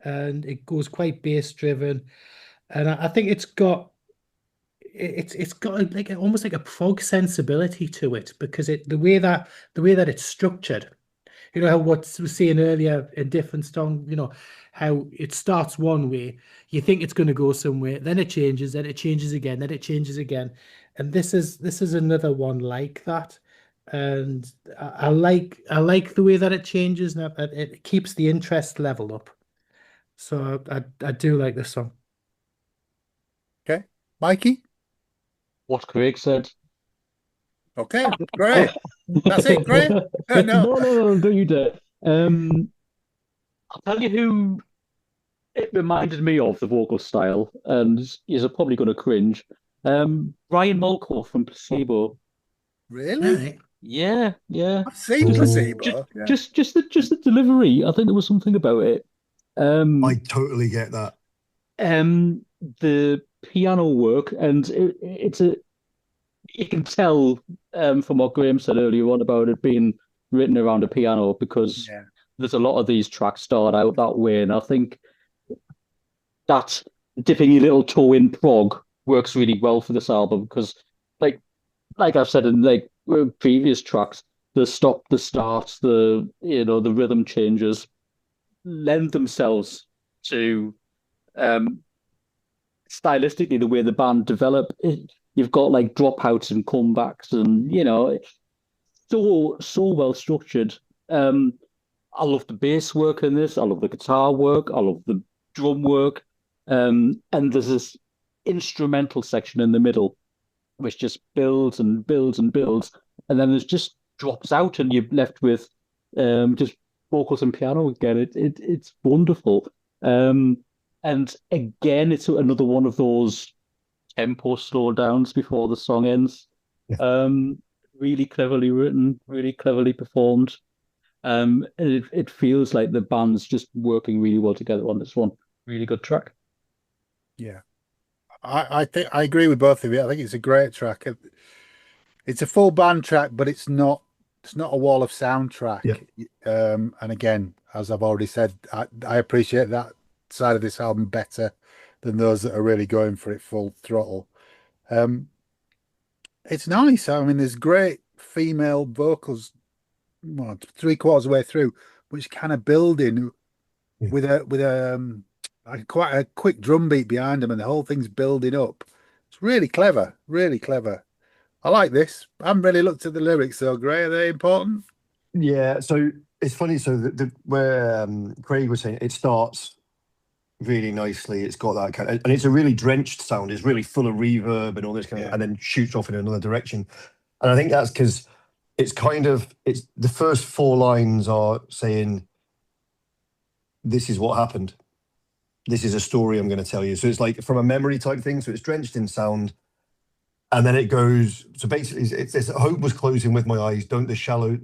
and it goes quite bass driven. And I think it's got like almost like a prog sensibility to it, because the way that it's structured. You know how what we were saying earlier in different song, how it starts one way, you think it's going to go somewhere, then it changes again, then it changes again, and this is another one like that, and I like the way that it changes, and it keeps the interest level up. So I do like this song. Okay, Mikey. What Craig said. Okay, great. That's it, great. No, No, don't you dare. I'll tell you who it reminded me of, the vocal style, and you're probably going to cringe. Brian Molko from Placebo. really? Right. Yeah. I've seen Ooh. Placebo. Yeah. Just the delivery. I think there was something about it. I totally get that. The piano work, and you can tell from what Graham said earlier on about it being written around a piano, because Yeah. there's a lot of these tracks start out that way, and I think that dipping your little toe in prog works really well for this album, because like I've said in like previous tracks, the stop, the start, the rhythm changes lend themselves to stylistically the way the band develop. You've got like dropouts and comebacks, and so well structured. I love the bass work in this. I love the guitar work. I love the drum work. And there's this instrumental section in the middle, which just builds and builds and builds, and then it just drops out, and you're left with just vocals and piano again. It's wonderful. And again, it's another one of those tempo slowdowns before the song ends. Yeah. Really cleverly written, really cleverly performed. And it feels like the band's just working really well together on this one. Really good track. Yeah. I think I agree with both of you. I think it's a great track. It's a full band track, but it's not a wall of sound track. Yeah. And again, as I've already said, I appreciate that side of this album better than those that are really going for it full throttle. It's nice. I mean, there's great female vocals, well, 3/4 of the way through, which kind of building with like quite a quick drum beat behind them, and the whole thing's building up. It's really clever, really clever. I like this. I haven't really looked at the lyrics though, Gray. Are they important? Yeah, so it's funny. So where Craig was saying, it starts really nicely. It's got that kind of, and it's a really drenched sound. It's really full of reverb and all this kind of, and then shoots off in another direction. And I think that's because it's the first four lines are saying, "This is what happened. This is a story I'm going to tell you." So it's like from a memory type thing. So it's drenched in sound. And then it goes, so basically it's hope was closing with my eyes, down the shallow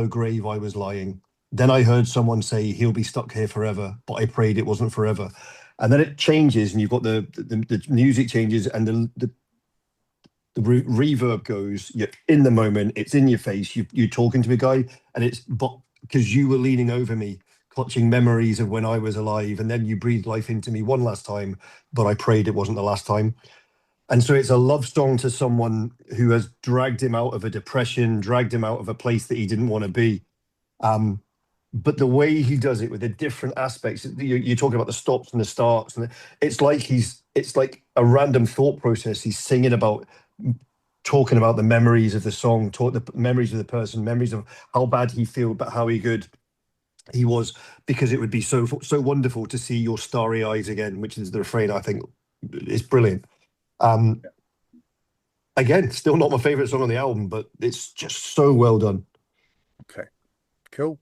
grave I was lying. Then I heard someone say, he'll be stuck here forever, but I prayed it wasn't forever. And then it changes, and you've got the music changes, and the reverb goes. You're in the moment, it's in your face, you're talking to a guy, and it's because you were leaning over me, clutching memories of when I was alive, and then you breathed life into me one last time, but I prayed it wasn't the last time. And so it's a love song to someone who has dragged him out of a depression, dragged him out of a place that he didn't want to be. But the way he does it with the different aspects, you're talking about the stops and the starts, and it's like a random thought process. He's singing about, talking about the memories of the song, the memories of the person, memories of how bad he feel, but how good he was, because it would be so wonderful to see your starry eyes again, which is the refrain. I think is brilliant. Again, still not my favorite song on the album, but it's just so well done. Okay, cool.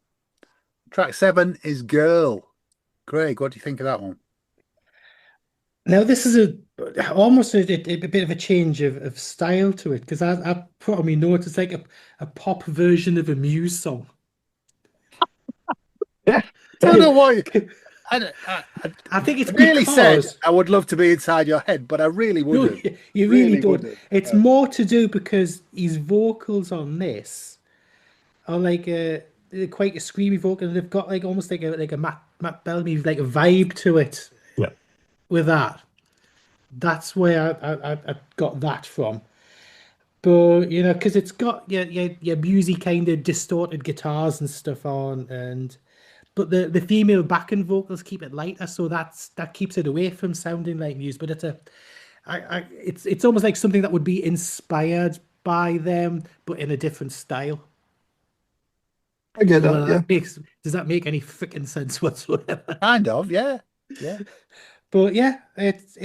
Track 7 is Girl. Craig, what do you think of that one? Now, this is almost a bit of a change of style to it, because I put on my notes, it's like a pop version of a Muse song. Yeah. I don't know why. I think it's really said because I would love to be inside your head, but I really no, wouldn't. you really Really don't. wouldn't. It's more to do because his vocals on this are like they're quite a screamy vocal, and they've got like almost like a Matt Bellamy like a vibe to it. Yeah. With that, that's where I got that from. But you know, because it's got your musy kind of distorted guitars and stuff on, and but the female backing vocals keep it lighter, so that keeps it away from sounding like Muse. But it's almost like something that would be inspired by them, but in a different style. I get that. Well, Yeah. does that make any freaking sense whatsoever? Kind of, yeah. But yeah, it's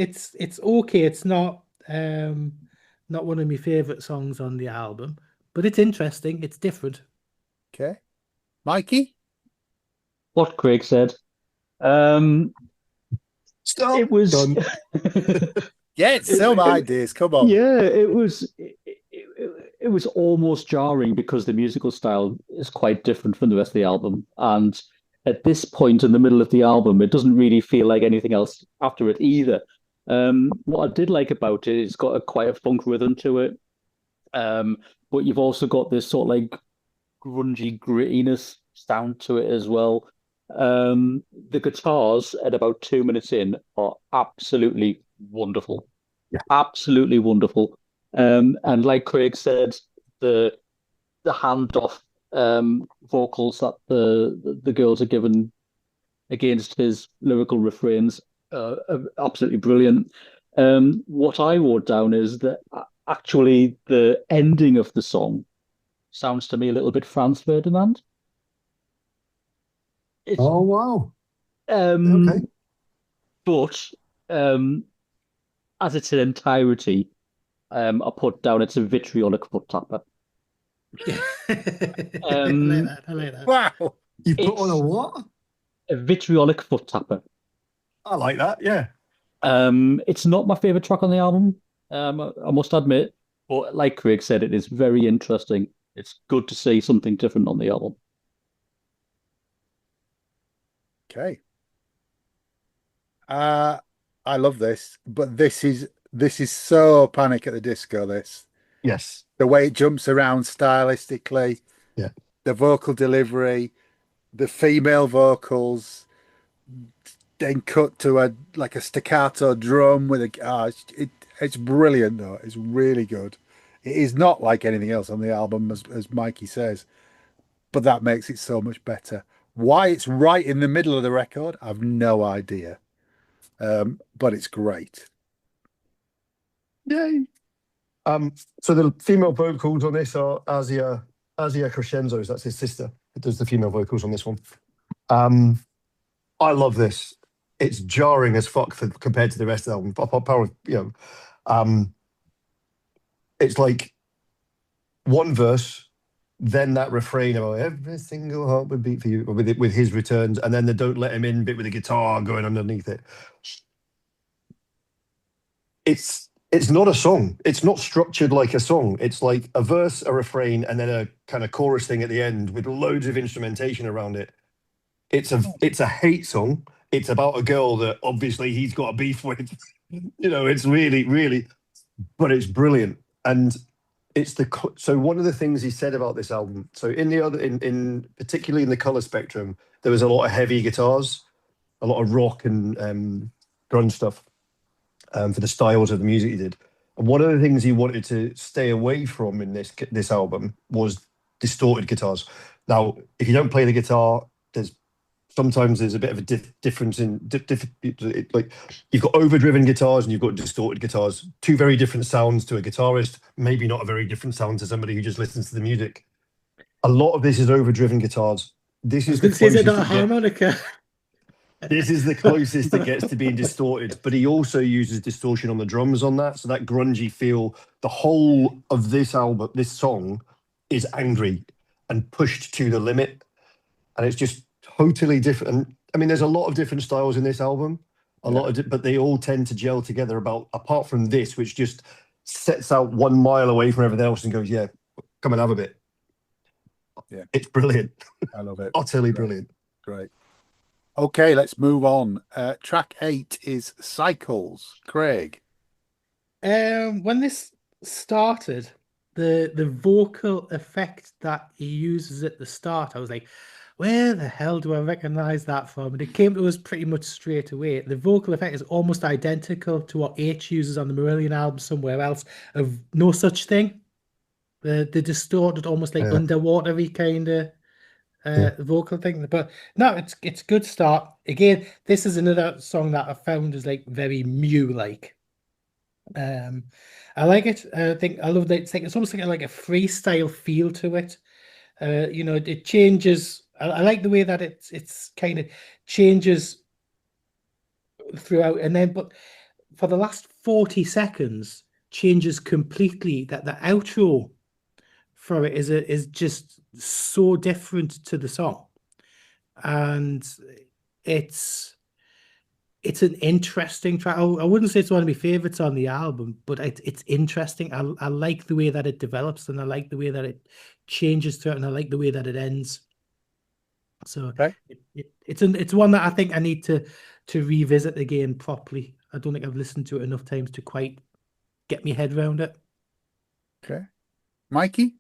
okay. It's not not one of my favorite songs on the album, but it's interesting. It's different. Okay. Mikey? What Craig said. Stop. It was Done. Get some ideas. Come on. yeah, it was almost jarring because the musical style is quite different from the rest of the album. And at this point in the middle of the album, it doesn't really feel like anything else after it either. What I did like about it, it's got quite a funk rhythm to it. But you've also got this sort of like grungy grittiness sound to it as well. The guitars at about 2 minutes in are absolutely wonderful. Yeah. Absolutely wonderful. And like Craig said, the handoff vocals that the girls are given against his lyrical refrains are absolutely brilliant. What I wrote down is that actually the ending of the song sounds to me a little bit Franz Ferdinand. It's, Oh wow. um, Okay. but as it's an entirety, I put down it's a vitriolic foot tapper. I like that. I like that. Wow. You put on a It's- what? A vitriolic foot tapper. I like that. Yeah. It's not my favorite track on the album, I must admit, but like Craig said, it is very interesting. It's good to see something different on the album. Okay. I love this, but this is so Panic at the Disco, this. Yes. The way it jumps around stylistically, Yeah. the vocal delivery, the female vocals, then cut to a staccato drum with a it's brilliant though. It's really good. It is not like anything else on the album, as Mikey says, but that makes it so much better. Why it's right in the middle of the record, I've no idea. But it's great. Yay. So the female vocals on this are Asia Crescenzo's. That's his sister that does the female vocals on this one. I love this. It's jarring as fuck compared to the rest of the album. It's like one verse, then that refrain about every single heart would beat for you with his returns, and then the don't let him in bit with the guitar going underneath it. It's not a song. It's not structured like a song. It's like a verse, a refrain, and then a kind of chorus thing at the end with loads of instrumentation around it. It's a hate song. It's about a girl that obviously he's got a beef with. It's really, really, but it's brilliant. And so one of the things he said about this album. So in particularly in the color spectrum, there was a lot of heavy guitars, a lot of rock and grunge stuff. For the styles of the music he did. And one of the things he wanted to stay away from in this album was distorted guitars. Now, if you don't play the guitar, sometimes there's a bit of a difference in like you've got overdriven guitars and you've got distorted guitars. Two very different sounds to a guitarist, maybe not a very different sound to somebody who just listens to the music. A lot of this is overdriven guitars. This is the Is it closest not a it gets. harmonica? This is the closest it gets to being distorted, but he also uses distortion on the drums on that. So that grungy feel, the whole of this album, this song is angry and pushed to the limit. And it's just totally different. And, I mean, there's a lot of different styles in this album, but they all tend to gel together apart from this, which just sets out 1 mile away from everything else and goes, yeah, come and have a bit. Yeah. It's brilliant. I love it. Utterly brilliant. Great. Okay, let's move on. Track 8 is Cycles. Craig. When this started, the vocal effect that he uses at the start, I was like, where the hell do I recognize that from? And it came to us pretty much straight away. The vocal effect is almost identical to what H uses on the Marillion album somewhere else of No Such Thing. The distorted, almost like Yeah. underwatery kind of Yeah. vocal thing. But no, it's good start. Again, this is another song that I found is like very Mew-like. I like it. I think I love that. It's almost like a freestyle feel to it. It changes. I like the way that it's kind of changes throughout, and then but for the last 40 seconds changes completely. That the outro for it is just so different to the song, and it's an interesting track. I wouldn't say it's one of my favorites on the album, but it's interesting. I like the way that it develops, and I like the way that it changes throughout, and I like the way that it ends. So Okay. it's one that I think I need to revisit again properly. I don't think I've listened to it enough times to quite get my head around it. Okay. Mikey?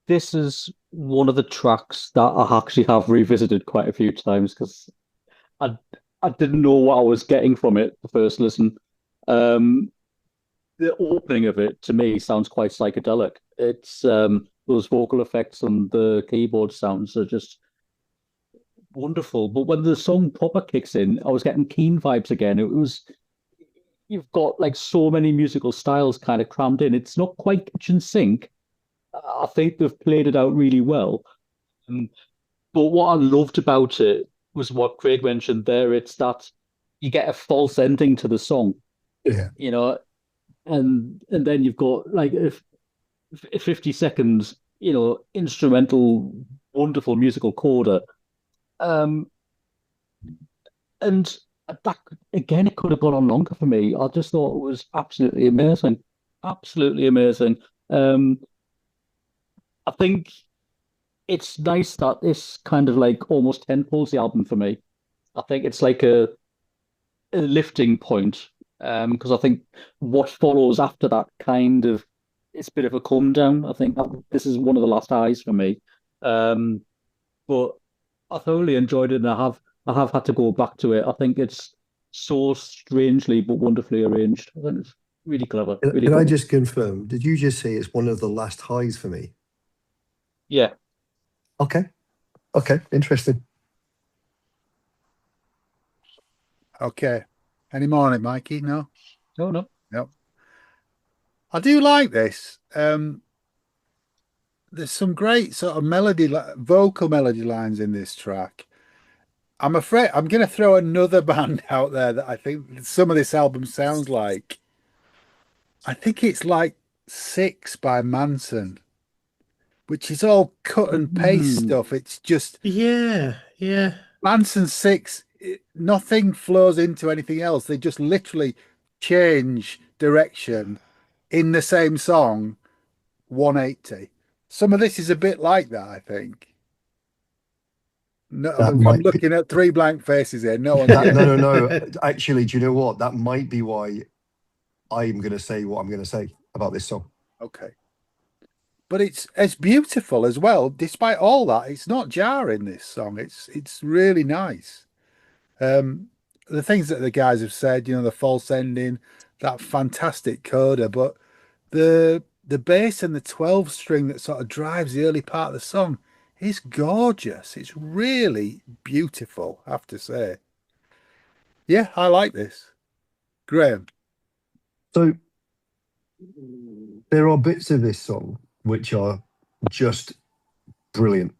This is one of the tracks that I actually have revisited quite a few times because I I didn't know what I was getting from it the first listen. Um, the opening of it to me sounds quite psychedelic. It's those vocal effects and the keyboard sounds are just wonderful. But when the song proper kicks in, I was getting Keen vibes again. It was you've got like so many musical styles kind of crammed in. It's not quite kitchen sink. I think they've played it out really well. Um, but what I loved about it was what Craig mentioned there. It's that you get a false ending to the song, Yeah. you know, and then you've got like if 50 seconds, instrumental, wonderful musical coda. Um, and that again, it could have gone on longer for me. I just thought it was absolutely amazing, absolutely amazing. Um, I think it's nice that this kind of like almost 10 pulls the album for me. I think it's like a lifting point. Because I think what follows after that kind of it's a bit of a come down. I think this is one of the last highs for me. But I thoroughly enjoyed it, and I have had to go back to it. I think it's so strangely but wonderfully arranged. I think it's really clever. Really Can I clever. just confirm? Did you just say it's one of the last highs for me? Yeah. Okay. Okay. Interesting. Okay. Any more on it, Mikey? No? No, no. No. I do like this. There's some great sort of vocal melody lines in this track. I'm afraid I'm going to throw another band out there that I think some of this album sounds like. I think it's like Six by Manson, which is all cut and paste stuff. It's just Yeah. Manson 6, nothing flows into anything else. They just literally change direction in the same song 180. Some of this is a bit like that, I think. No, That I'm might be. looking at three blank faces here. No one. No. Actually, do you know what? That might be why I'm going to say what I'm going to say about this song. Okay. But it's beautiful as well. Despite all that, it's not jarring, this song. It's really nice. The things that the guys have said, the false ending, that fantastic coda, but the bass and the 12 string that sort of drives the early part of the song is gorgeous. It's really beautiful, I have to say. Yeah, I like this. Graham. So there are bits of this song which are just brilliant.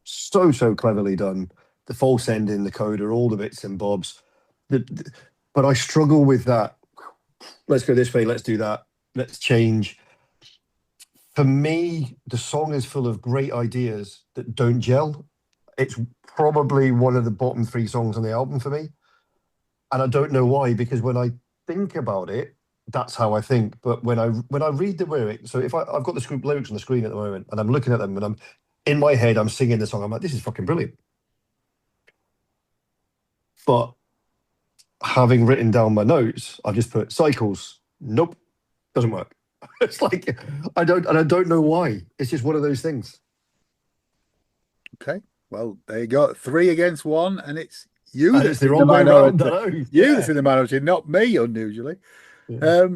So cleverly done. The false ending, the coda, all the bits and bobs. But I struggle with that. Let's go this way, let's do that, let's change. For me, the song is full of great ideas that don't gel. It's probably one of the bottom 3 songs on the album for me. And I don't know why, because when I think about it, that's how I think. But when I read the lyrics, so if I've got the lyrics on the screen at the moment and I'm looking at them and I'm in my head, I'm singing the song, I'm like, this is fucking brilliant. But having written down my notes, I've just put Cycles. Nope, doesn't work. It's like I don't know why. It's just one of those things. Okay. Well, there you go. 3 against 1, and it's you And that's it's the in the wrong way around. minority. I know. You Yeah. that's in the minority, not me, unusually. Yeah.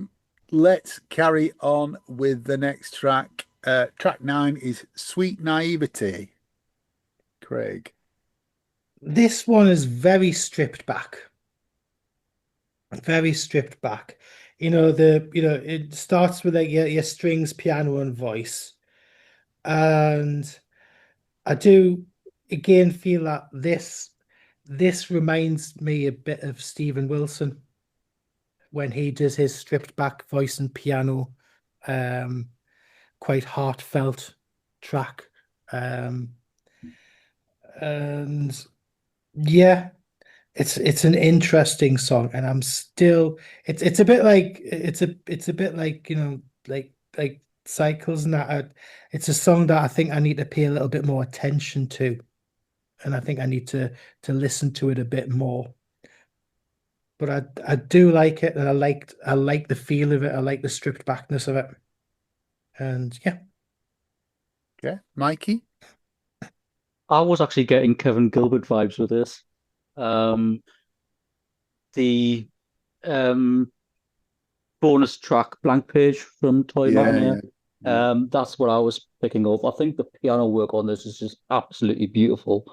Let's carry on with the next track. Track 9 is Sweet Naivety. Craig. This one is very stripped back. Very stripped back. It starts with like your strings, piano, and voice. And I do again feel that this reminds me a bit of Stephen Wilson when he does his stripped back voice and piano, quite heartfelt track. And yeah, it's an interesting song, and I'm still it's a bit like it's a bit like like Cycles, and that it's a song that I think I need to pay a little bit more attention to, and I think I need to listen to it a bit more. But I do like it, and I like the feel of it. I like the stripped backness of it, and yeah. Okay. Mikey? I was actually getting Kevin Gilbert vibes with this. The um, bonus track, Blank Page from Toy Matinee. That's what I was picking up. I think the piano work on this is just absolutely beautiful.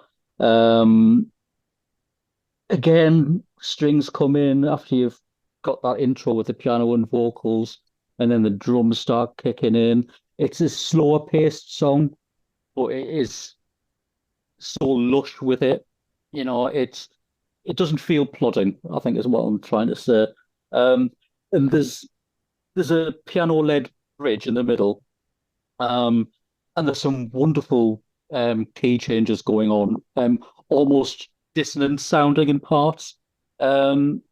Again, strings come in after you've got that intro with the piano and vocals, and then the drums start kicking in. It's a slower paced song, but it is so lush with it. It doesn't feel plodding, I think is what I'm trying to say. And there's a piano-led bridge in the middle. And there's some wonderful key changes going on, almost dissonant sounding in parts. And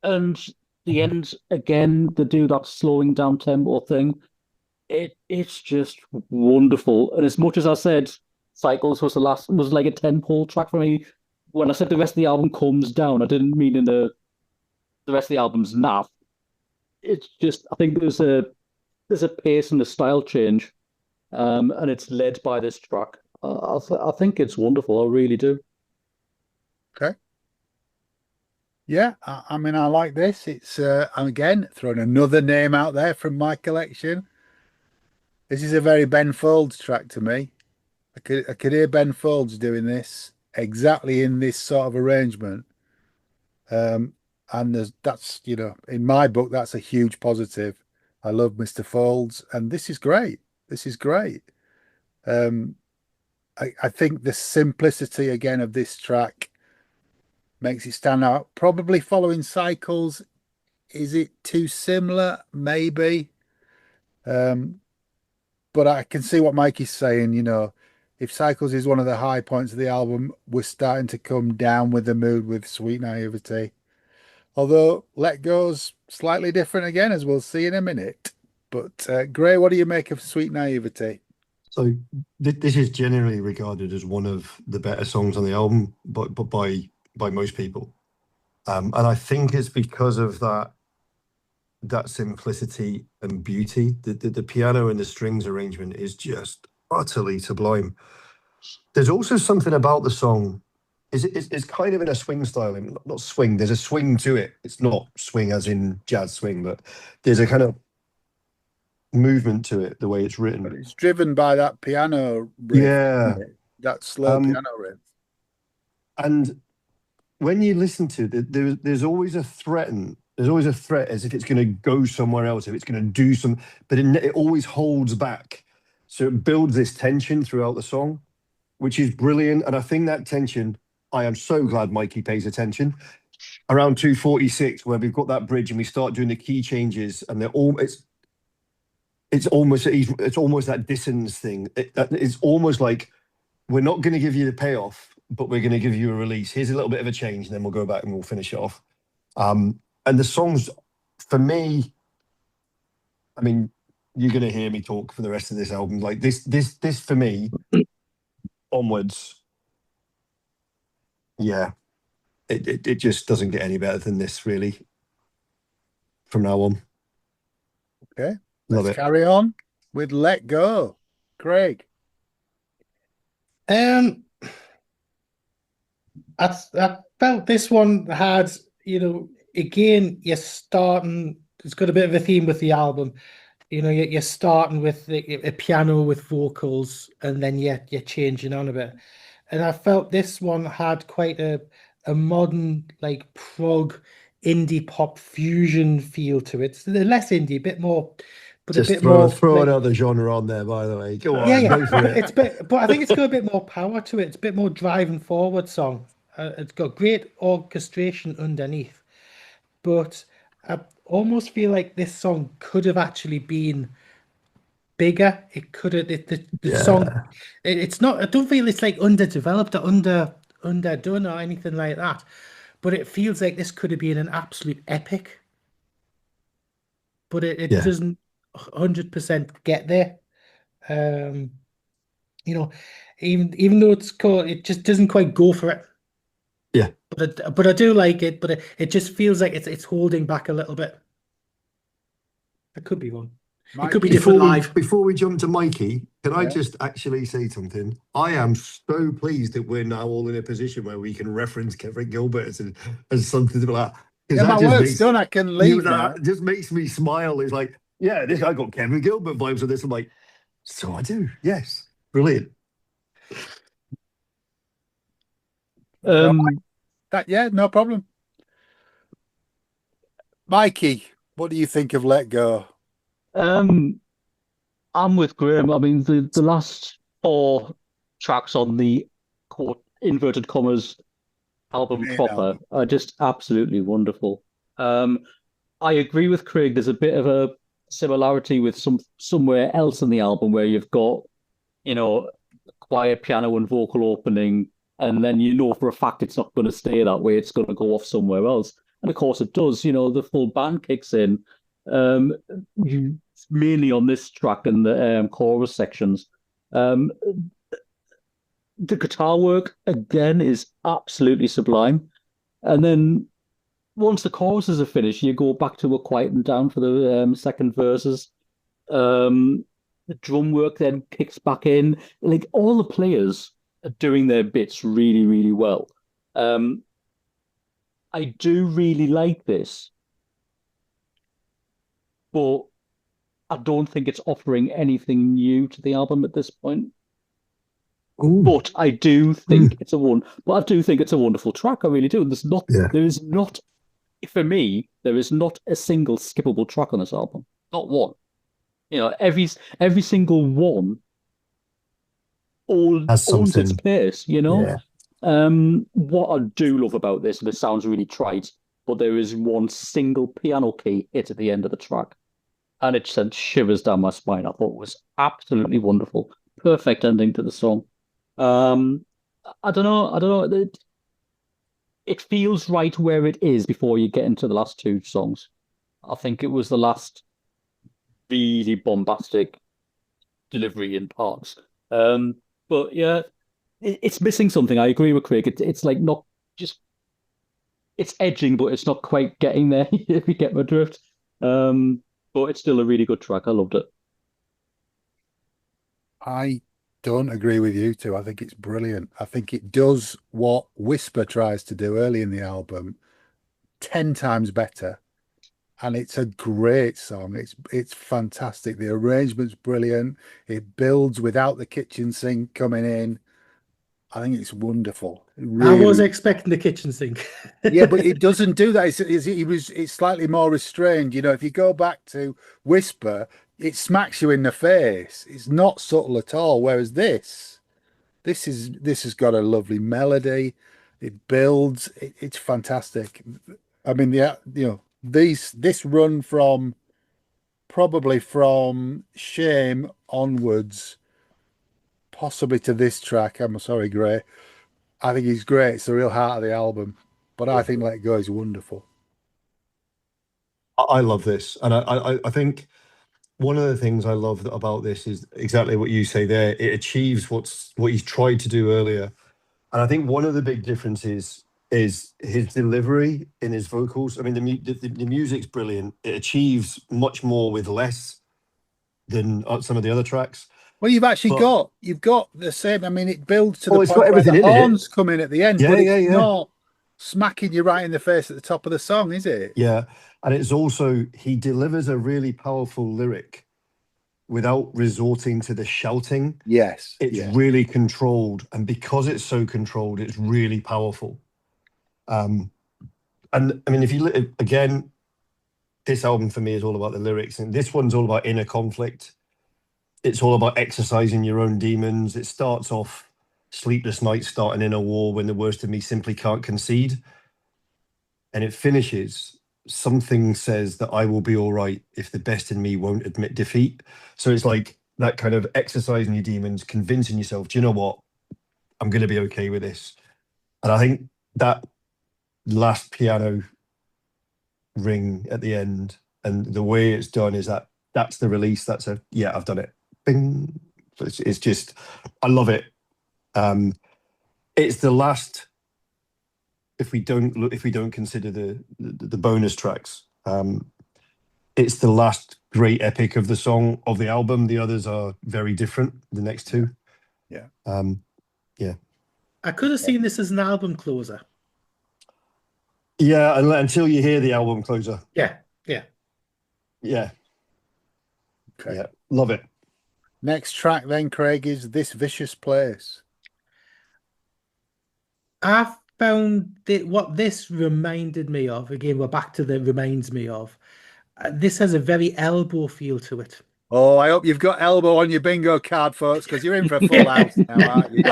the end again, they do that slowing down tempo thing. It's just wonderful. And as much as I said Cycles was like a 10-pole track for me, when I said the rest of the album comes down, I didn't mean in the rest of the album's naff. It's just I think there's a pace and a style change, and it's led by this track. I think it's wonderful. I really do. Okay. Yeah, I mean, I like this. It's I'm again throwing another name out there from my collection. This is a very Ben Folds track to me. I could hear Ben Folds doing this exactly in this sort of arrangement. And that's, in my book, that's a huge positive. I love Mr. Folds, and this is great. This is great. I think the simplicity again of this track makes it stand out. Probably following Cycles. Is it too similar? Maybe. But I can see what Mikey's saying, if Cycles is one of the high points of the album, we're starting to come down with the mood with Sweet Naivety. Although Let Go's slightly different again, as we'll see in a minute. But Gray, what do you make of Sweet Naivety? So this is generally regarded as one of the better songs on the album, but by most people. And I think it's because of that simplicity and beauty. The piano and the strings arrangement is just utterly sublime. There's also something about the song. It's kind of in a swing style. I mean, not swing. There's a swing to it. It's not swing as in jazz swing, but there's a kind of movement to it, the way it's written. But it's driven by that piano riff, yeah, that slow piano riff. And when you listen to it, there's always a threat. There's always a threat as if it's going to go somewhere else, if it's going to do some, but it always holds back. So it builds this tension throughout the song, which is brilliant. And I think that tension, I am so glad Mikey pays attention. Around 246, where we've got that bridge and we start doing the key changes, and it's almost that dissonance thing. It's almost like we're not going to give you the payoff, but we're going to give you a release. Here's a little bit of a change, and then we'll go back and we'll finish it off. And the songs, for me, I mean, you're going to hear me talk for the rest of this album. Like this for me, onwards, yeah, it just doesn't get any better than this, really. From now on, Okay, love let's it. carry on with Let Go. Craig. Um, I felt this one had, again, you're starting. It's got a bit of a theme with the album. You're starting with a piano with vocals, and then you're changing on a bit. And I felt this one had quite a modern, like prog indie pop fusion feel to it. So less indie, a bit more, but a Just bit more throwing like, out the genre on there, by the way. Go yeah, on, yeah. go for it. But I think it's got a bit more power to it. It's a bit more driving forward song. It's got great orchestration underneath, but I almost feel like this song could have actually been bigger. It could have the song. Yeah, It's not. I don't feel it's like underdeveloped or underdone or anything like that. But it feels like this could have been an absolute epic. But it yeah, doesn't 100% get there. Um, you know, even though it's called, it just doesn't quite go for it. yeah. But I do like it. But it just feels like it's holding back a little bit. It could be one. It could be different live. Before we jump to Mikey, can I Yeah. just actually say something? I am so pleased that we're now all in a position where we can reference Kevin Gilbert as something like that. Yeah, Because my that just work's makes done. I can leave now. that just makes me smile. It's like, yeah, this guy got Kevin Gilbert vibes on this. I'm like, so I do. Yes, brilliant. Yeah, no problem. Mikey, what do you think of Let Go? I'm with Graham. I mean, the last four tracks on the quote inverted commas album Main proper album. are just absolutely wonderful. I agree with Craig. There's a bit of a similarity with somewhere else in the album where you've got, quiet piano and vocal opening, and then you know for a fact it's not going to stay that way. It's going to go off somewhere else. And of course it does. The full band kicks in. You mainly on this track and the chorus sections. The guitar work again is absolutely sublime. And then once the choruses are finished, you go back to a quieting down for the second verses. The drum work then kicks back in. Like all the players are doing their bits really, really well. I do really like this, but I don't think it's offering anything new to the album at this point. Ooh. But I do think it's a wonderful track. I really do. Yeah. There is not, for me, there is not a single skippable track on this album. Not one. Every single one owns its something. place, Yeah. What I do love about this, and it sounds really trite, but there is one single piano key hit at the end of the track, and it sent shivers down my spine. I thought it was absolutely wonderful. Perfect ending to the song. I don't know. It feels right where it is before you get into the last two songs. I think it was the last really bombastic delivery in parts. But yeah, it's missing something. I agree with Craig. It's like not just it's edging, but it's not quite getting there. If you get my drift. But it's still a really good track. I loved it. I don't agree with you two. I think it's brilliant. I think it does what Whisper tries to do early in the album 10 times better. And it's a great song. It's fantastic. The arrangement's brilliant. It builds without the kitchen sink coming in. I think it's wonderful. I was Really. expecting the kitchen sink. Yeah, but it doesn't do that. It's slightly more restrained. If you go back to Whisper, it smacks you in the face. It's not subtle at all. Whereas this has got a lovely melody. It builds. It's fantastic. I mean, this run from probably from Shame onwards, possibly to this track. I'm sorry, Gray. I think he's great. It's the real heart of the album. But I think Let Go is wonderful. I love this, and I think one of the things I love about this is exactly what you say there. It achieves what he's tried to do earlier, and I think one of the big differences is his delivery in his vocals. I mean, the music's brilliant. It achieves much more with less than some of the other tracks. Well, But you've got the same. I mean, it builds to oh, the it's point got where everything the in it. horns come in at the end, Yeah, but it's yeah, yeah. not smacking you right in the face at the top of the song, is it? Yeah, and it's also he delivers a really powerful lyric without resorting to the shouting. Yes. It's Yeah. really controlled, and because it's so controlled, it's really powerful. And I mean, if you look again, this album for me is all about the lyrics, and this one's all about inner conflict. It's all about exercising your own demons. It starts off sleepless nights starting in a war when the worst of me simply can't concede. And it finishes, something says that I will be all right if the best in me won't admit defeat. So it's like that kind of exercising your demons, convincing yourself, do you know what? I'm going to be okay with this. And I think that last piano ring at the end and the way it's done is that's the release. That's I've done it. Bing. It's just, I love it. It's the last, if we don't consider the bonus tracks, it's the last great epic of the album. The others are very different, the next two. Yeah. I could have seen this as an album closer. Yeah, until you hear the album closer. Yeah. Yeah. Okay. Yeah. Love it. Next track then, Craig, is This Vicious Place. I found that what this reminded me of, again, we're back to the reminds me of, this has a very Elbow feel to it. Oh, I hope you've got Elbow on your bingo card, folks, because you're in for a full house now, aren't you?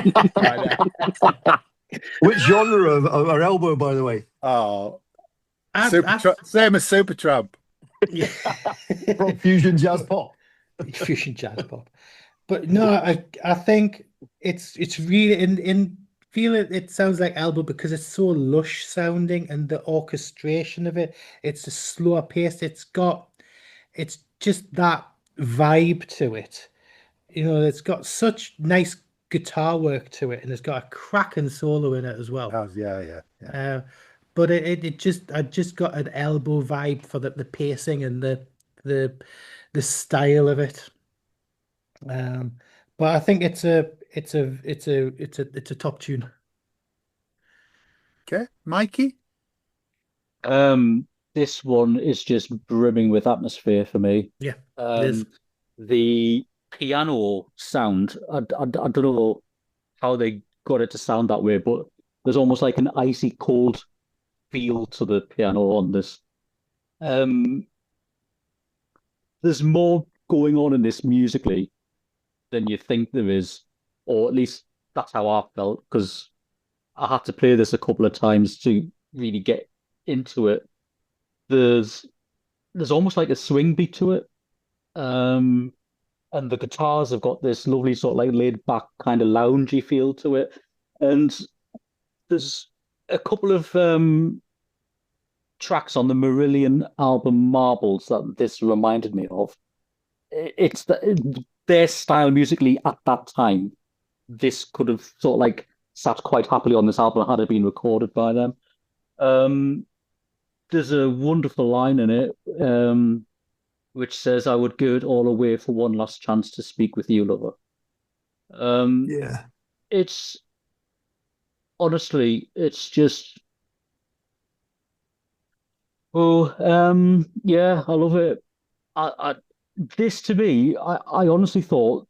Which genre are Elbow, by the way? Oh, same as Supertramp. Yeah. From fusion jazz pop. Fusion jazz pop. But no, I think it's really in feel it sounds like Elbow because it's so lush sounding and the orchestration of it, it's a slower pace. It's just that vibe to it. You know, it's got such nice guitar work to it, and it's got a cracking solo in it as well. Yeah. But I just got an Elbow vibe for the pacing and the style of it. But I think it's a top tune. Okay, Mikey. This one is just brimming with atmosphere for me. Yeah, it is. The piano sound, I don't know how they got it to sound that way, but there's almost like an icy cold feel to the piano on this. There's more going on in this musically than you think there is, or at least that's how I felt, because I had to play this a couple of times to really get into it. There's almost like a swing beat to it. And the guitars have got this lovely sort of like laid back kind of loungy feel to it. And there's a couple of tracks on the Marillion album Marbles that this reminded me of. It's their style musically at that time. This could have sort of like sat quite happily on this album had it been recorded by them. There's a wonderful line in it, which says, "I would give it all away for one last chance to speak with you, lover." Yeah. It's honestly, it's just, yeah, I love it. This to me, I honestly thought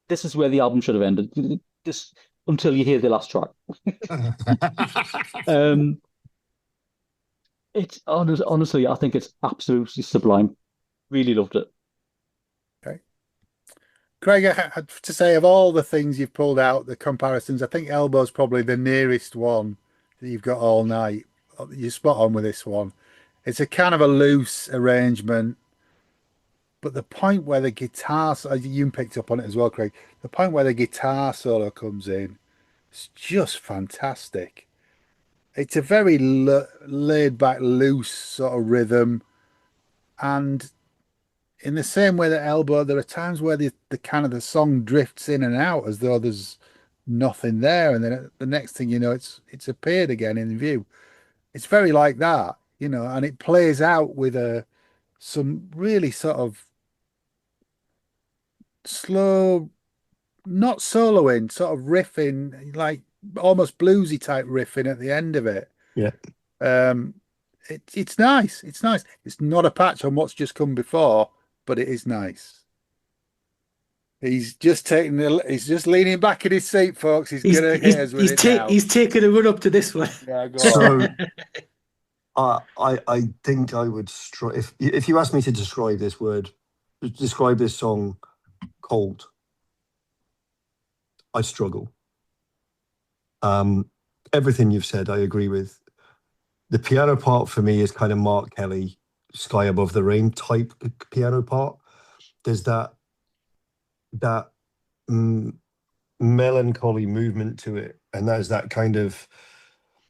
this is where the album should have ended. This until you hear the last track. It's honestly, I think it's absolutely sublime. Really loved it. Okay. Craig, I had to say, of all the things you've pulled out, the comparisons, I think Elbow's probably the nearest one that you've got all night. You're spot on with this one. It's a kind of a loose arrangement, but the point where the guitar, you picked up on it as well, Craig, the point where the guitar solo comes in, it's just fantastic. It's a very laid back, loose sort of rhythm. And in the same way that Elbow, there are times where the kind of the song drifts in and out as though there's nothing there, and then the next thing you know, it's appeared again in view. It's very like that, you know, and it plays out with some really sort of slow, not soloing, sort of riffing, like almost bluesy type riffing at the end of it. Yeah. It's nice. It's nice. It's not a patch on what's just come before, but it is nice. He's just he's just leaning back in his seat, folks. He's gonna hit us with it now. He's taking a run up to this one. Yeah, go So I think I would if you asked me to describe this song cold, I struggle. Everything you've said, I agree with. The piano part for me is kind of Mark Kelly, Sky Above the Rain type piano part. There's that melancholy movement to it, and there's that kind of.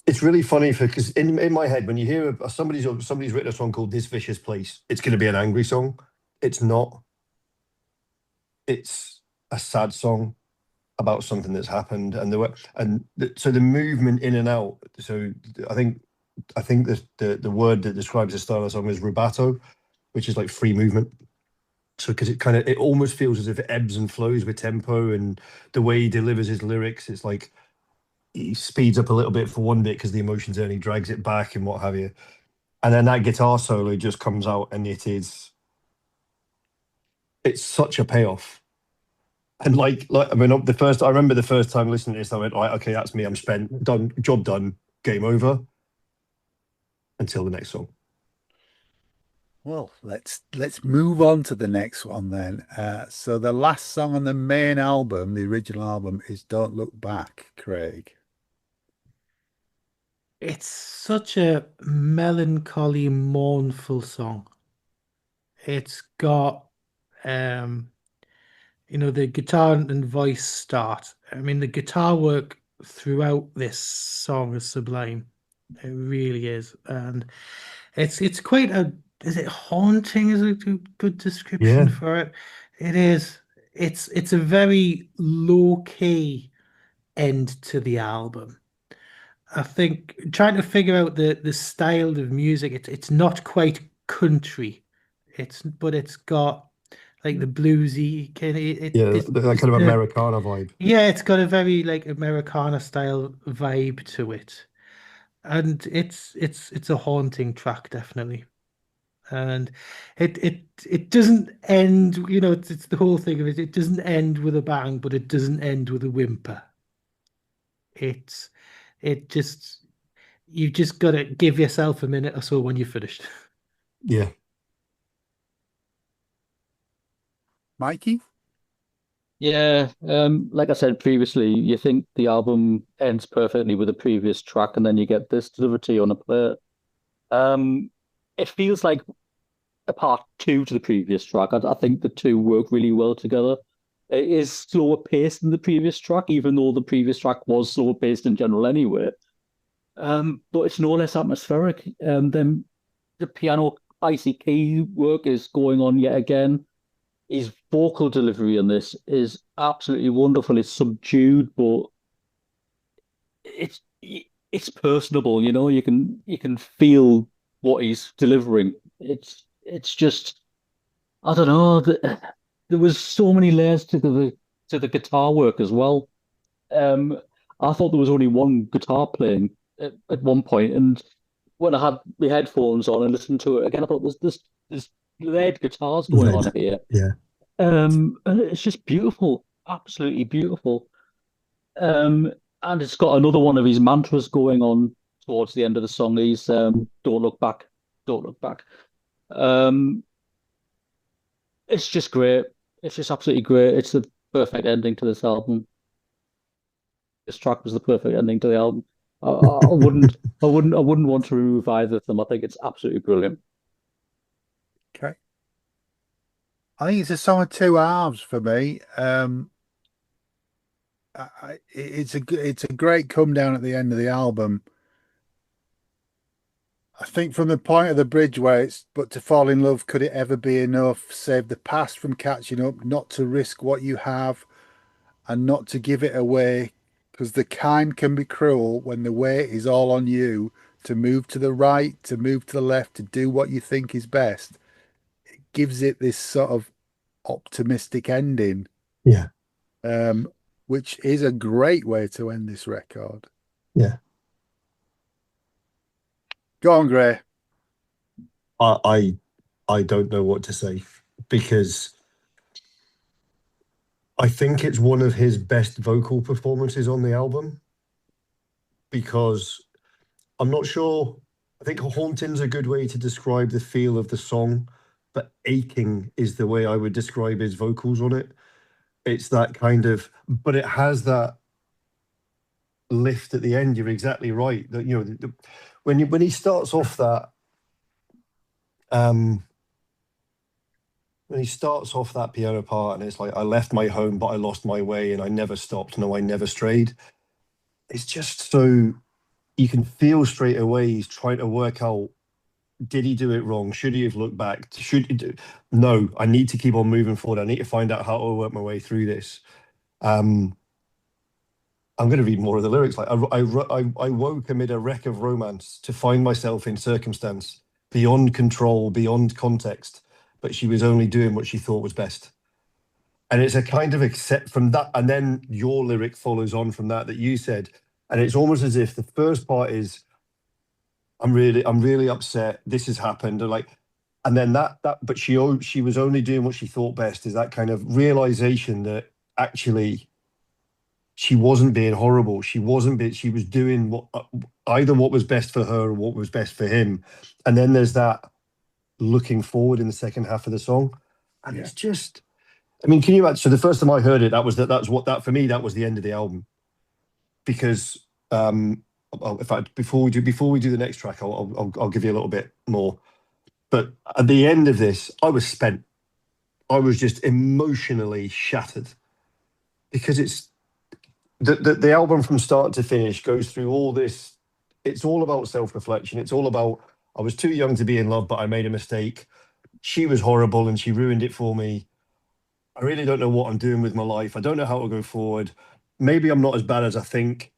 It's really funny because in my head, when you hear somebody's written a song called "This Vicious Place," it's going to be an angry song. It's not. It's a sad song about something that's happened, so the movement in and out. So I think the word that describes the style of the song is rubato, which is like free movement. So because it almost feels as if it ebbs and flows with tempo, and the way he delivers his lyrics, it's like he speeds up a little bit for one bit because the emotion's there, and he drags it back and what have you. And then that guitar solo just comes out, and it's such a payoff. And like I mean, I remember the first time listening to this, I went, right, okay, that's me. I'm spent, done, job done, game over. Until the next song. Well, let's move on to the next one then. So the last song on the main album, the original album, is "Don't Look Back," Craig. It's such a melancholy, mournful song. It's got the guitar and voice start. I mean, the guitar work throughout this song is sublime. It really is. And it's quite is it haunting is a good description for it? It is. It's a very low key end to the album. I think trying to figure out the style of music, it's not quite country. But it's got like the bluesy kind of that kind of Americana vibe. Yeah, it's got a very like Americana style vibe to it. And it's a haunting track, definitely. And it doesn't end, it's the whole thing of it. It doesn't end with a bang, but it doesn't end with a whimper. You've just got to give yourself a minute or so when you're finished. Yeah. Mikey? Yeah, like I said previously, you think the album ends perfectly with the previous track, and then you get this delivered to you on a plate. It feels like a part two to the previous track. I think the two work really well together. It is slower paced than the previous track, even though the previous track was slower paced in general anyway. But it's no less atmospheric. Then the piano icy key work is going on yet again. His vocal delivery on this is absolutely wonderful. It's subdued, but it's personable. You can feel what he's delivering. It's just, I don't know. There was so many layers to the guitar work as well. I thought there was only one guitar playing at one point, and when I had my headphones on and listened to it again, I thought there's layered guitars going on here. Yeah. And it's just beautiful, absolutely beautiful. And it's got another one of his mantras going on towards the end of the song. He's "Don't look back, don't look back." It's just great. It's just absolutely great. It's the perfect ending to this album. This track was the perfect ending to the album. I wouldn't want to remove either of them. I think it's absolutely brilliant. Okay. I think it's a song of two halves for me. It's a great come down at the end of the album. I think from the point of the bridge where it's "but to fall in love, could it ever be enough? Save the past from catching up, not to risk what you have, and not to give it away. because the kind can be cruel when the weight is all on you to move to the right, to move to the left, to do what you think is best. It gives it this sort of optimistic ending, Yeah. which is a great way to end this record. Yeah. Go on, Gray. I don't know what to say, because I think it's one of his best vocal performances on the album, because I'm not sure. I think haunting's a good way to describe the feel of the song, but aching is the way I would describe his vocals on it. It's that kind of, but it has that lift at the end. You're exactly right. That, you know, when he starts off that, when he starts off that piano part, and it's like, I left my home, but I lost my way, and I never stopped. No, I never strayed. It's just so, you can feel straight away he's trying to work out, did he do it wrong? Should he have looked back? No, I need to keep on moving forward. I need to find out how to work my way through this. I'm going to read more of the lyrics. Like, I woke amid a wreck of romance to find myself in circumstance beyond control, beyond context, but she was only doing what she thought was best. And it's a kind of accept from that, and then your lyric follows on from that you said, and it's almost as if the first part is, I'm really upset, this has happened, and then but she was only doing what she thought best, is that kind of realization that actually she wasn't being horrible, she was doing either what was best for her or what was best for him. And then there's that looking forward in the second half of the song, and it's just, I mean, can you imagine? So the first time I heard it, for me, that was the end of the album, because in fact, before we do the next track, I'll give you a little bit more. But at the end of this, I was spent. I was just emotionally shattered, because it's the album from start to finish goes through all this. It's all about self-reflection. It's all about, I was too young to be in love, but I made a mistake. She was horrible and she ruined it for me. I really don't know what I'm doing with my life. I don't know how to go forward. Maybe I'm not as bad as I think,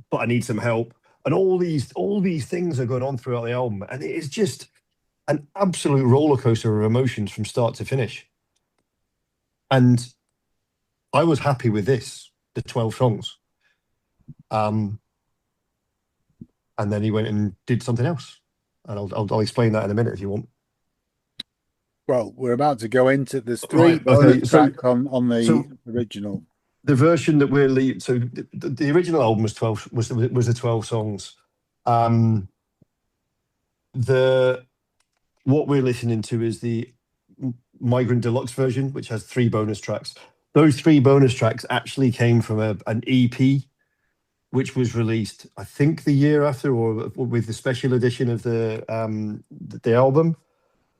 but I need some help. And all these things are going on throughout the album. And it is just an absolute roller coaster of emotions from start to finish. And I was happy with this, the 12 songs. And then he went and did something else. And I'll explain that in a minute if you want. Well, we're about to go into, there's three bonus tracks on the original. The version that we're so the original album was 12, was the 12 songs. What we're listening to is the Migrant Deluxe version, which has 3 bonus tracks. Those 3 bonus tracks actually came from an EP, which was released, I think, the year after, or with the special edition of the album,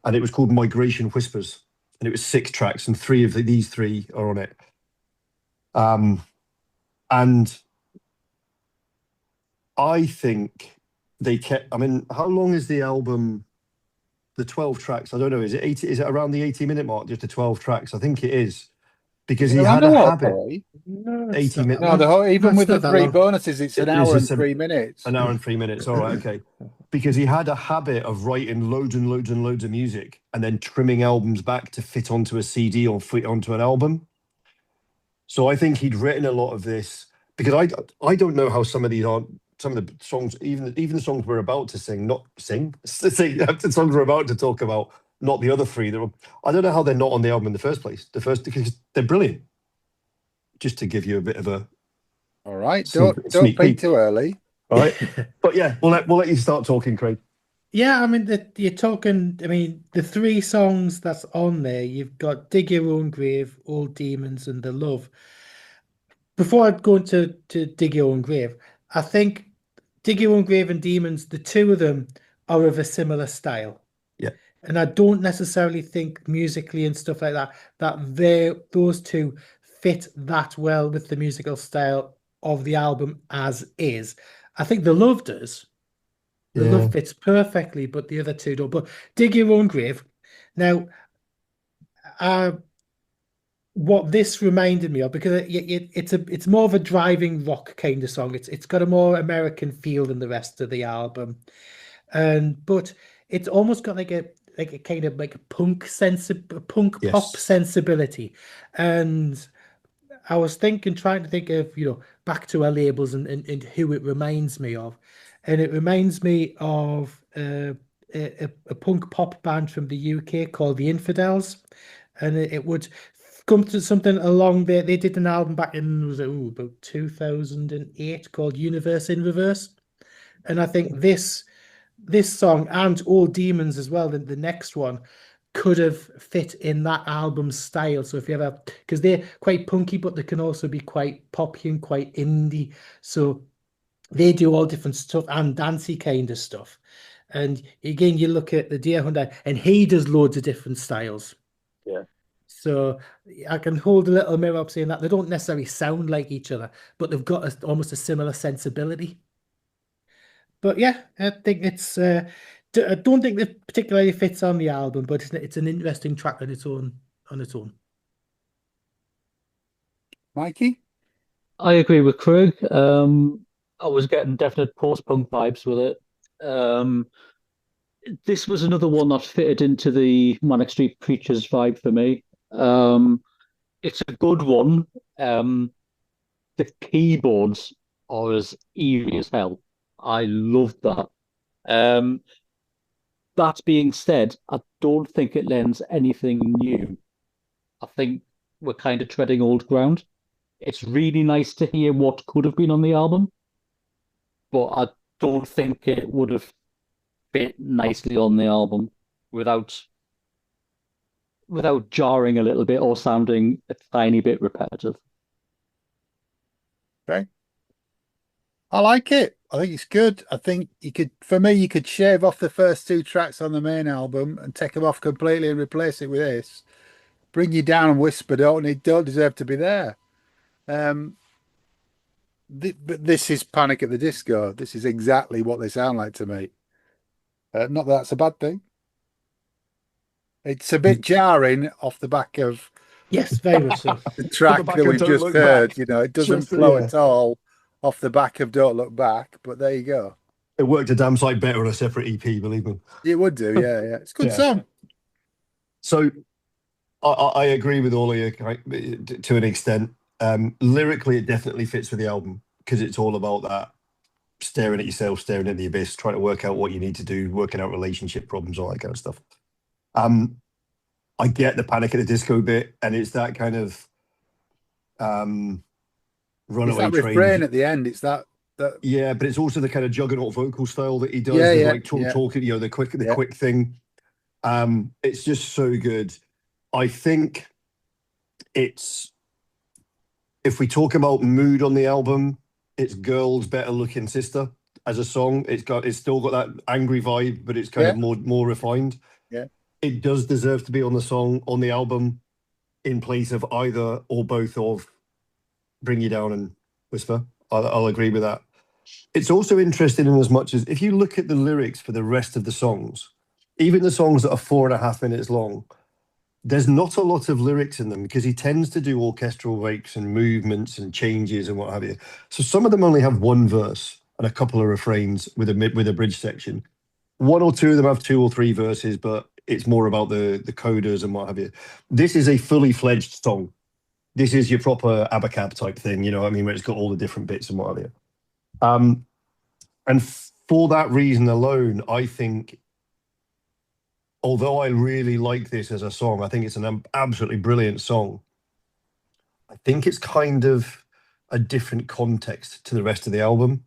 and it was called Migration Whispers, and it was 6 tracks, and these three are on it. And I think they kept. I mean, how long is the album? The 12 tracks. I don't know. Is it 80? Is it around the 80-minute mark? Just the 12 tracks. I think it is, because he had a habit. No, 80 minutes. No, even with the 3 long. bonuses, it's an hour and 3 minutes. An hour and 3 minutes. All right, okay. Because he had a habit of writing loads and loads and loads of music and then trimming albums back to fit onto a CD or fit onto an album. So I think he'd written a lot of this, because I don't know how some of the songs, even the songs we're about to sing, the songs we're about to talk about, not the other 3. I don't know how they're not on the album in the first place. Because they're brilliant. Just to give you a bit of a. All right, don't be too early. All right, but yeah, we'll let you start talking, Craig. Yeah, I mean, you're talking. I mean, the 3 songs that's on there, you've got "Dig Your Own Grave," "Old Demons," and "The Love." Before I go into "Dig Your Own Grave," I think "Dig Your Own Grave" and "Demons," the 2 of them are of a similar style. Yeah, and I don't necessarily think musically and stuff like that those 2 fit that well with the musical style of the album as is. I think "The Love" does. The Love fits perfectly, but the other 2 don't. But "Dig Your Own Grave." Now, what this reminded me of, because it's more of a driving rock kind of song. It's got a more American feel than the rest of the album, and but it's almost got like a kind of like a punk pop Yes. sensibility. And I was trying to think of, back to our labels and who it reminds me of. And it reminds me of a punk pop band from the UK called The Infidels. And it would come to something along there. They did an album back in, was it, about 2008 called Universe in Reverse. And I think this song and Old Demons as well, the next one, could have fit in that album style. So if you ever, because they're quite punky, but they can also be quite poppy and quite indie. So they do all different stuff and dancey kind of stuff. And again, you look at the Deer Hunter, and he does loads of different styles. Yeah. So I can hold a little mirror up saying that they don't necessarily sound like each other, but they've got almost a similar sensibility. But yeah, I think I don't think it particularly fits on the album, but it's an interesting track on its own. Mikey? I agree with Craig. I was getting definite post-punk vibes with it. This was another one that fitted into the Manic Street Preachers vibe for me. It's a good one. The keyboards are as eerie as hell. I love that. Um, that being said, I don't think it lends anything new. I think we're kind of treading old ground. It's really nice to hear what could have been on the album, but I don't think it would have fit nicely on the album without jarring a little bit or sounding a tiny bit repetitive. Okay. I like it. I think it's good. I think for me, you could shave off the first two tracks on the main album and take them off completely and replace it with this. Bring You Down and Whisper don't deserve to be there. But this is Panic at the Disco. This is exactly what they sound like to me. Not that that's a bad thing. It's a bit jarring off the back of Yes, very much so. the track back that of we've Don't just Look heard. Back. It doesn't Just, flow yeah. at all off the back of Don't Look Back. But there you go. It worked a damn sight better on a separate EP, believe me. It would do, yeah. It's a good Yeah. song. So I agree with all of you to an extent. Lyrically, it definitely fits with the album because it's all about that staring at yourself, staring at the abyss, trying to work out what you need to do, working out relationship problems, all that kind of stuff. I get the Panic at the Disco bit, and it's that kind of It's runaway that train. refrain at the end. It's that. Yeah, but it's also the kind of juggernaut vocal style that he does. Yeah, yeah, like talking, the quick thing. It's just so good. I think if we talk about mood on the album, it's Girl's Better Looking Sister as a song. It's still got that angry vibe, but it's kind of more refined. Yeah. It does deserve to be on the album in place of either or both of Bring You Down and Whisper. I'll agree with that. It's also interesting in as much as if you look at the lyrics for the rest of the songs, even the songs that are 4.5 minutes long, there's not a lot of lyrics in them because he tends to do orchestral breaks and movements and changes and what have you. So some of them only have one verse and a couple of refrains with a bridge section. One or two of them have 2 or 3 verses, but it's more about the coders and what have you. This is a fully fledged song. This is your proper Abacab type thing, you know what I mean, where it's got all the different bits and what have you. And for that reason alone, I think, although I really like this as a song, I think it's an absolutely brilliant song. I think it's kind of a different context to the rest of the album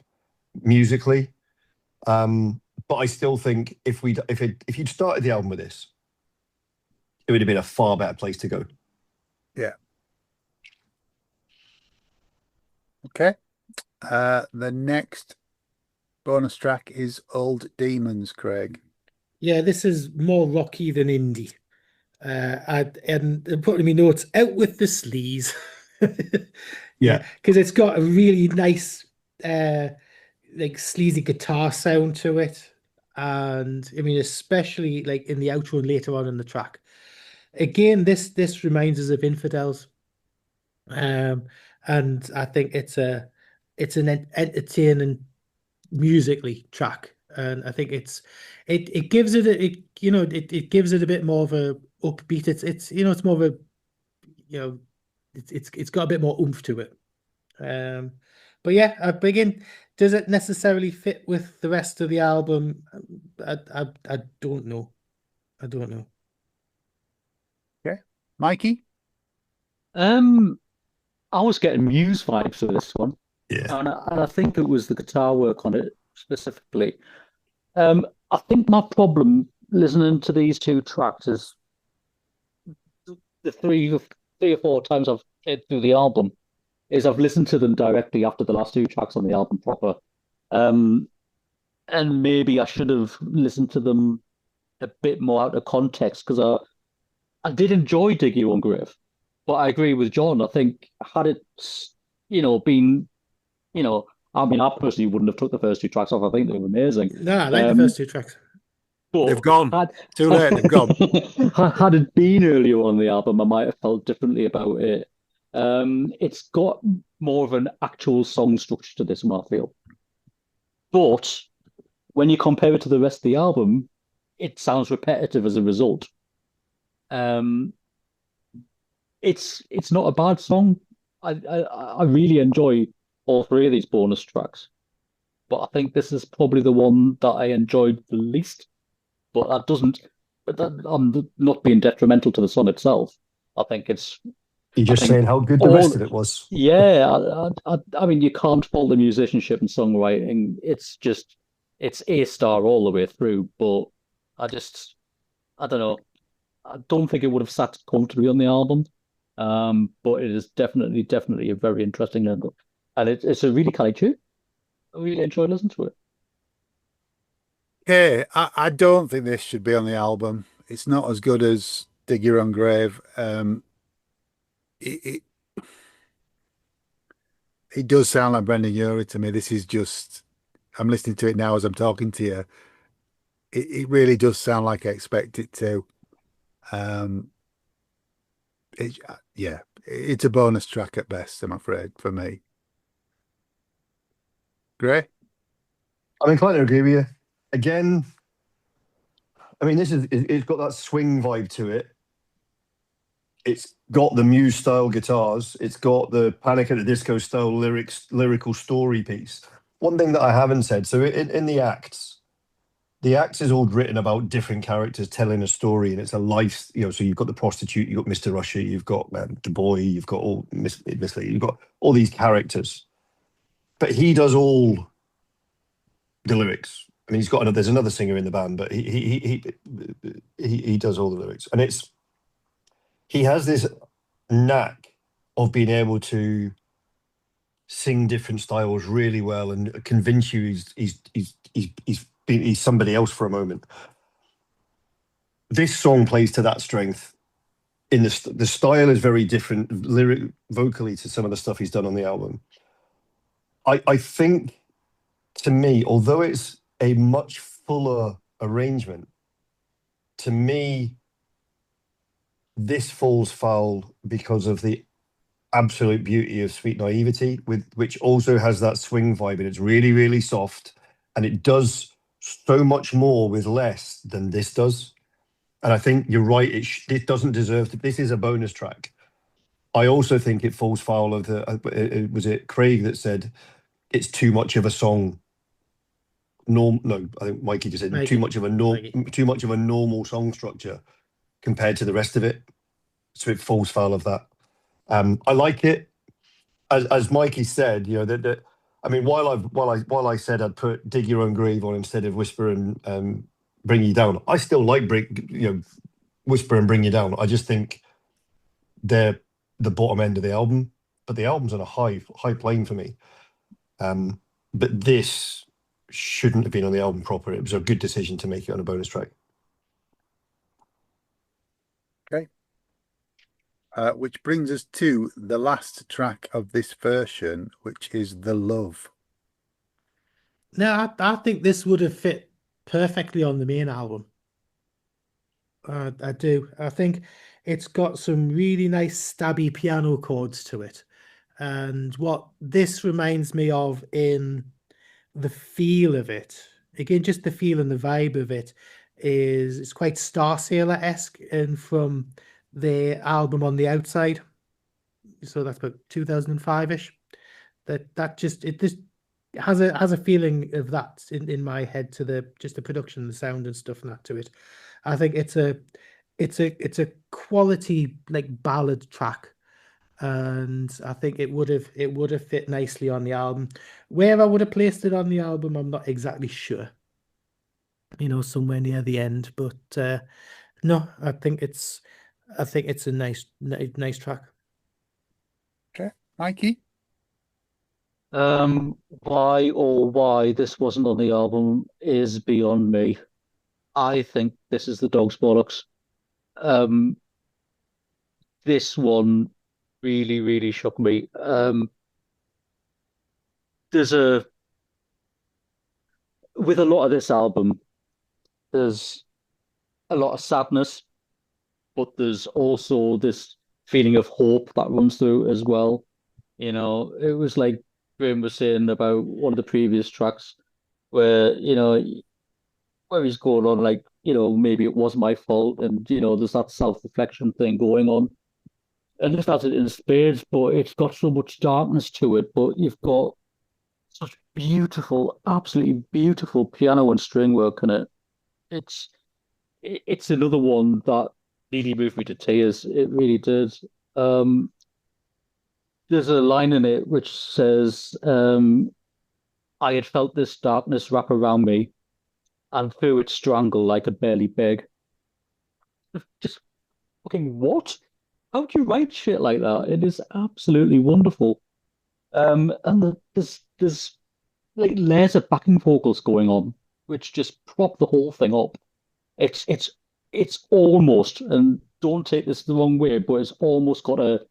musically. But I still think if you'd started the album with this, it would have been a far better place to go. Yeah. Okay. The next bonus track is Old Demons, Craig. Yeah, this is more rocky than indie. And putting me notes, out with the sleaze. Yeah. Because it's got a really nice like sleazy guitar sound to it. And I mean, especially like in the outro and later on in the track. Again, this reminds us of Infidels. And I think it's an entertaining musically track, and I think it gives it it gives it a bit more of a upbeat. It's more of a it's got a bit more oomph to it. But yeah, I begin. Does it necessarily fit with the rest of the album? I don't know. I don't know. Okay, Mikey. I was getting Muse vibes for this one, Yeah. and I think it was the guitar work on it specifically. I think my problem listening to these two tracks is the three or four times I've played through the album is I've listened to them directly after the last two tracks on the album proper. Um, and maybe I should have listened to them a bit more out of context because I did enjoy Dig Your Own Grave, but I agree with John. I think had it, been, I mean, I personally wouldn't have took the first two tracks off. I think they were amazing. No, I like the Um, first two tracks. but They've gone. had Too late. They've gone. had it been earlier on the album, I might have felt differently about it. It's got more of an actual song structure to this one, I feel. But when you compare it to the rest of the album, it sounds repetitive as a result. Um, it's not a bad song. I really enjoy all three of these bonus tracks, but I think this is probably the one that I enjoyed the least. But that doesn't. But that, I'm not being detrimental to the song itself. I think it's. You're just think saying how good the all- rest of it was. Yeah, I mean, you can't fault the musicianship and songwriting. It's A-star all the way through. But I don't know. I don't think it would have sat comfortably on the album. But it is definitely a very interesting album, and it's a really catchy tune. I really enjoyed listening to it. Okay, I don't think this should be on the album. It's not as good as Dig Your Own Grave. It it does sound like Brendan Urie to me. This is just, I'm listening to it now as I'm talking to you. It really does sound like I expect it to. Um, yeah, it's a bonus track at best, I'm afraid, for me. Gray? I'm inclined to agree with you. Again, I mean, it's got that swing vibe to it. It's got the Muse style guitars. It's got the Panic at the Disco style lyrical story piece. One thing that I haven't said, so in the acts is all written about different characters telling a story, and it's a life, so you've got the prostitute, you've got Mr. Russia, you've got the boy, you've got all Miss Lee, you've got all these characters. But he does all the lyrics. I mean, there's another singer in the band, but he does all the lyrics, and he has this knack of being able to sing different styles really well and convince you he's somebody else for a moment. This song plays to that strength. In the style is very different vocally to some of the stuff he's done on the album. I think, to me, although it's a much fuller arrangement, to me, this falls foul because of the absolute beauty of Sweet Naivety, which also has that swing vibe, and it's really, really soft, and it does so much more with less than this does. And I think you're right, it doesn't deserve to. This is a bonus track. I also think it falls foul of was it Craig that said it's too much of a song. No, I think Mikey just said too much of a normal song structure compared to the rest of it. So it falls foul of that. I like it, as Mikey said. That I mean, while I said I'd put Dig Your Own Grave on instead of Whisper and Bring You Down, I still like Whisper and Bring You Down. I just think they're the bottom end of the album, but the album's on a high plane for me. But this shouldn't have been on the album proper. It was a good decision to make it on a bonus track. Okay. Which brings us to the last track of this version, which is The Love. Now, I think this would have fit perfectly on the main album. I do. I think it's got some really nice stabby piano chords to it. And what this reminds me of in the feel of it, again, just the feel and the vibe of it, is it's quite Star Sailor-esque and from the album On the Outside. So that's about 2005-ish. That just it just has a feeling of that in my head to the just the production, the sound and stuff and that to it. I think it's a quality like ballad track, and I think it would have fit nicely on the album. Where I would have placed it on the album, I'm not exactly sure. Somewhere near the end, but no, I think it's a nice track. Okay, Mikey. Why this wasn't on the album is beyond me. I think this is the dog's bollocks. This one really, really shook me. With a lot of this album, there's a lot of sadness, but there's also this feeling of hope that runs through as well. It was like Graham was saying about one of the previous tracks where, where he's going on like, maybe it was my fault and, there's that self-reflection thing going on. And this has it in spades, but it's got so much darkness to it, but you've got such beautiful, absolutely beautiful piano and string work in it. It's another one that really moved me to tears. It really did. There's a line in it which says, I had felt this darkness wrap around me and through its strangle I could barely beg. Just fucking what? How do you write shit like that? It is absolutely wonderful. And there's like layers of backing vocals going on, which just prop the whole thing up. It's almost, and don't take this the wrong way, but it's almost got a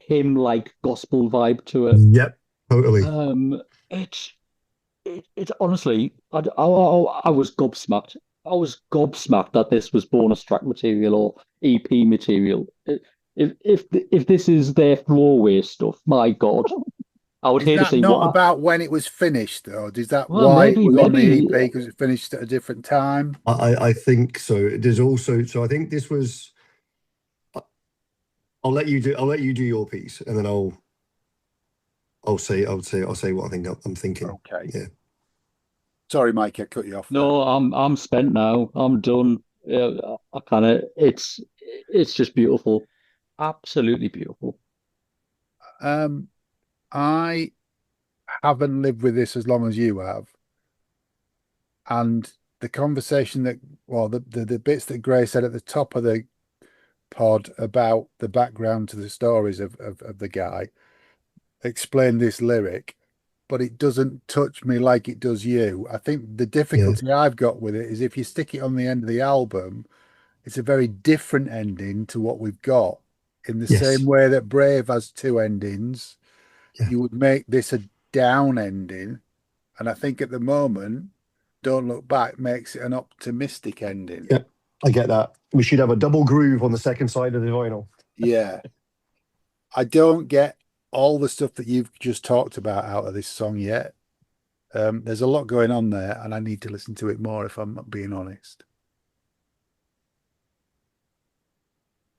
hymn-like gospel vibe to it. Yep, totally. It's honestly, I was gobsmacked. I was gobsmacked that this was bonus track material or EP material. If this is their throwaway stuff, my God, I would hate to Is that see not what. about when it was finished, though? Is that Well, why maybe- it was on the maybe- EP because it finished at a different time? I think so. There's also I think this was. I'll let you do your piece, and then I'll say what I think I'm thinking. Okay. Yeah. Sorry, Mike, I cut you off. No, I'm spent now. I'm done. Yeah, I kind of. It's just beautiful, absolutely beautiful. I haven't lived with this as long as you have, and the conversation the bits that Gray said at the top of the pod about the background to the stories of the guy explain this lyric, but it doesn't touch me like it does you. I think the difficulty I've got with it is if you stick it on the end of the album, it's a very different ending to what we've got. In the same way that Brave has two endings, you would make this a down ending. And I think at the moment, Don't Look Back makes it an optimistic ending. Yeah, I get that. We should have a double groove on the second side of the vinyl. Yeah. I don't get all the stuff that you've just talked about out of this song yet. There's a lot going on there, and I need to listen to it more if I'm not being honest.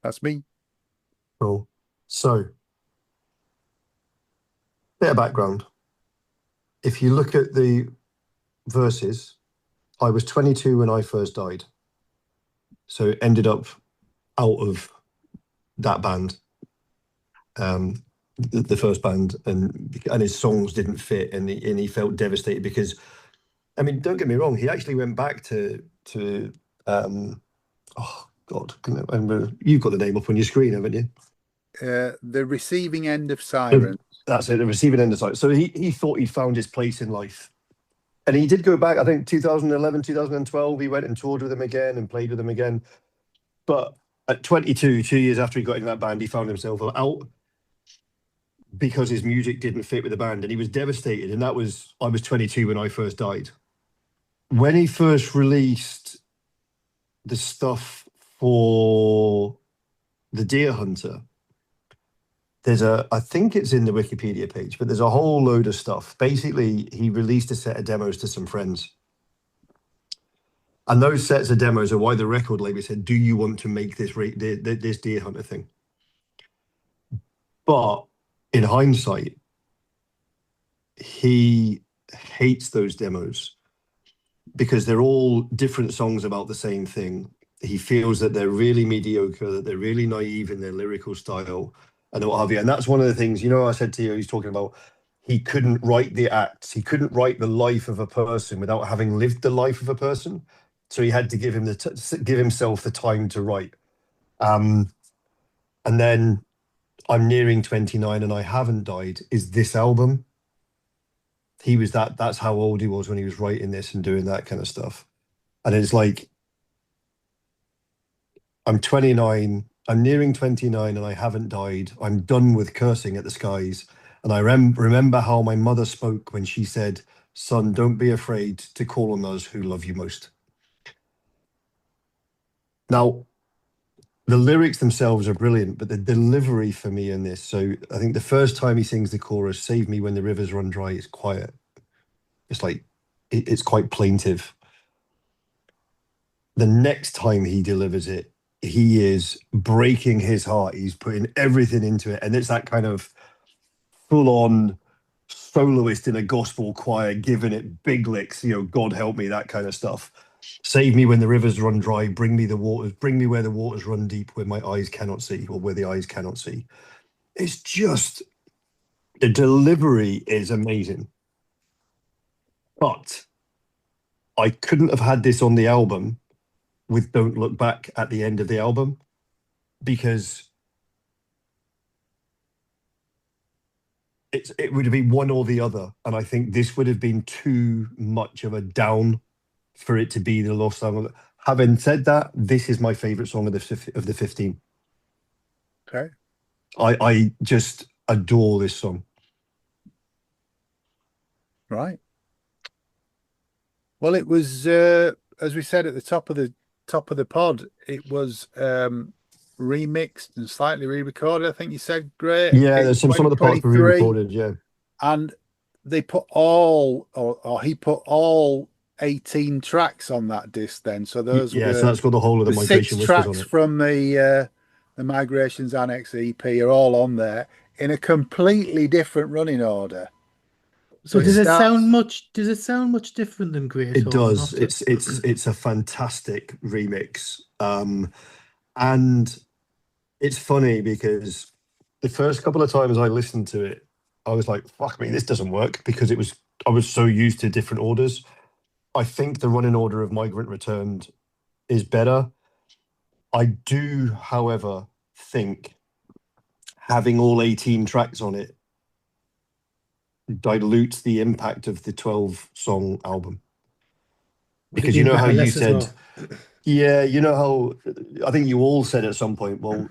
That's me. Cool. So, bit of background. If you look at the verses, I was 22 when I first died. So ended up out of that band, the first band, and his songs didn't fit, and he felt devastated because, I mean, don't get me wrong, he actually went back to oh God, you've got the name up on your screen, haven't you? The Receiving End of Sirens. That's it, the Receiving End of Sirens. So he thought he'd found his place in life. And he did go back, I think 2011, 2012, he went and toured with them again and played with them again. But at 22, 2 years after he got into that band, he found himself out because his music didn't fit with the band, and he was devastated. And I was 22 when I first died. When he first released the stuff for the Deer Hunter, I think it's in the Wikipedia page, but there's a whole load of stuff. Basically, he released a set of demos to some friends. And those sets of demos are why the record label said, do you want to make this Deer Hunter thing? But in hindsight, he hates those demos because they're all different songs about the same thing. He feels that they're really mediocre, that they're really naive in their lyrical style, and what have you. And that's one of the things, I said to you, he's talking about he couldn't write the acts. He couldn't write the life of a person without having lived the life of a person. So he had to give himself the time to write. And then I'm nearing 29 and I haven't died is this album. He was that's how old he was when he was writing this and doing that kind of stuff. And it's like, I'm 29, I'm nearing 29 and I haven't died. I'm done with cursing at the skies. And I remember how my mother spoke when she said, son, don't be afraid to call on those who love you most. Now, the lyrics themselves are brilliant, but the delivery for me in this, so I think the first time he sings the chorus, save me when the rivers run dry, is quiet. It's like, it's quite plaintive. The next time he delivers it, he is breaking his heart. He's putting everything into it. And it's that kind of full-on soloist in a gospel choir, giving it big licks, God help me, that kind of stuff. Save me when the rivers run dry, bring me the waters, bring me where the waters run deep, where my eyes cannot see, or where the eyes cannot see. It's just, the delivery is amazing. But I couldn't have had this on the album with Don't Look Back at the end of the album, because it would have been one or the other. And I think this would have been too much of a down for it to be the lost song. Having said that, this is my favorite song of the 15. Okay. I just adore this song. Right. Well, it was as we said at the top of the pod, it was remixed and slightly re-recorded. I think you said, great. Yeah, there's some of the parts were re-recorded. Yeah, and they put all, or he put all 18 tracks on that disc. Then, so those so that's got the whole of the Migration 6 tracks tracks from the Migrations Annex EP are all on there in a completely different running order. So does it sound much different than Great? It does. It's a fantastic remix. And it's funny because the first couple of times I listened to it, I was like, fuck me, this doesn't work, because I was so used to different orders. I think the running order of Migrant Returned is better. I do, however, think having all 18 tracks on it dilutes the impact of the 12-song album. Because you know how you said, yeah, you know how I think you all said at some point, well,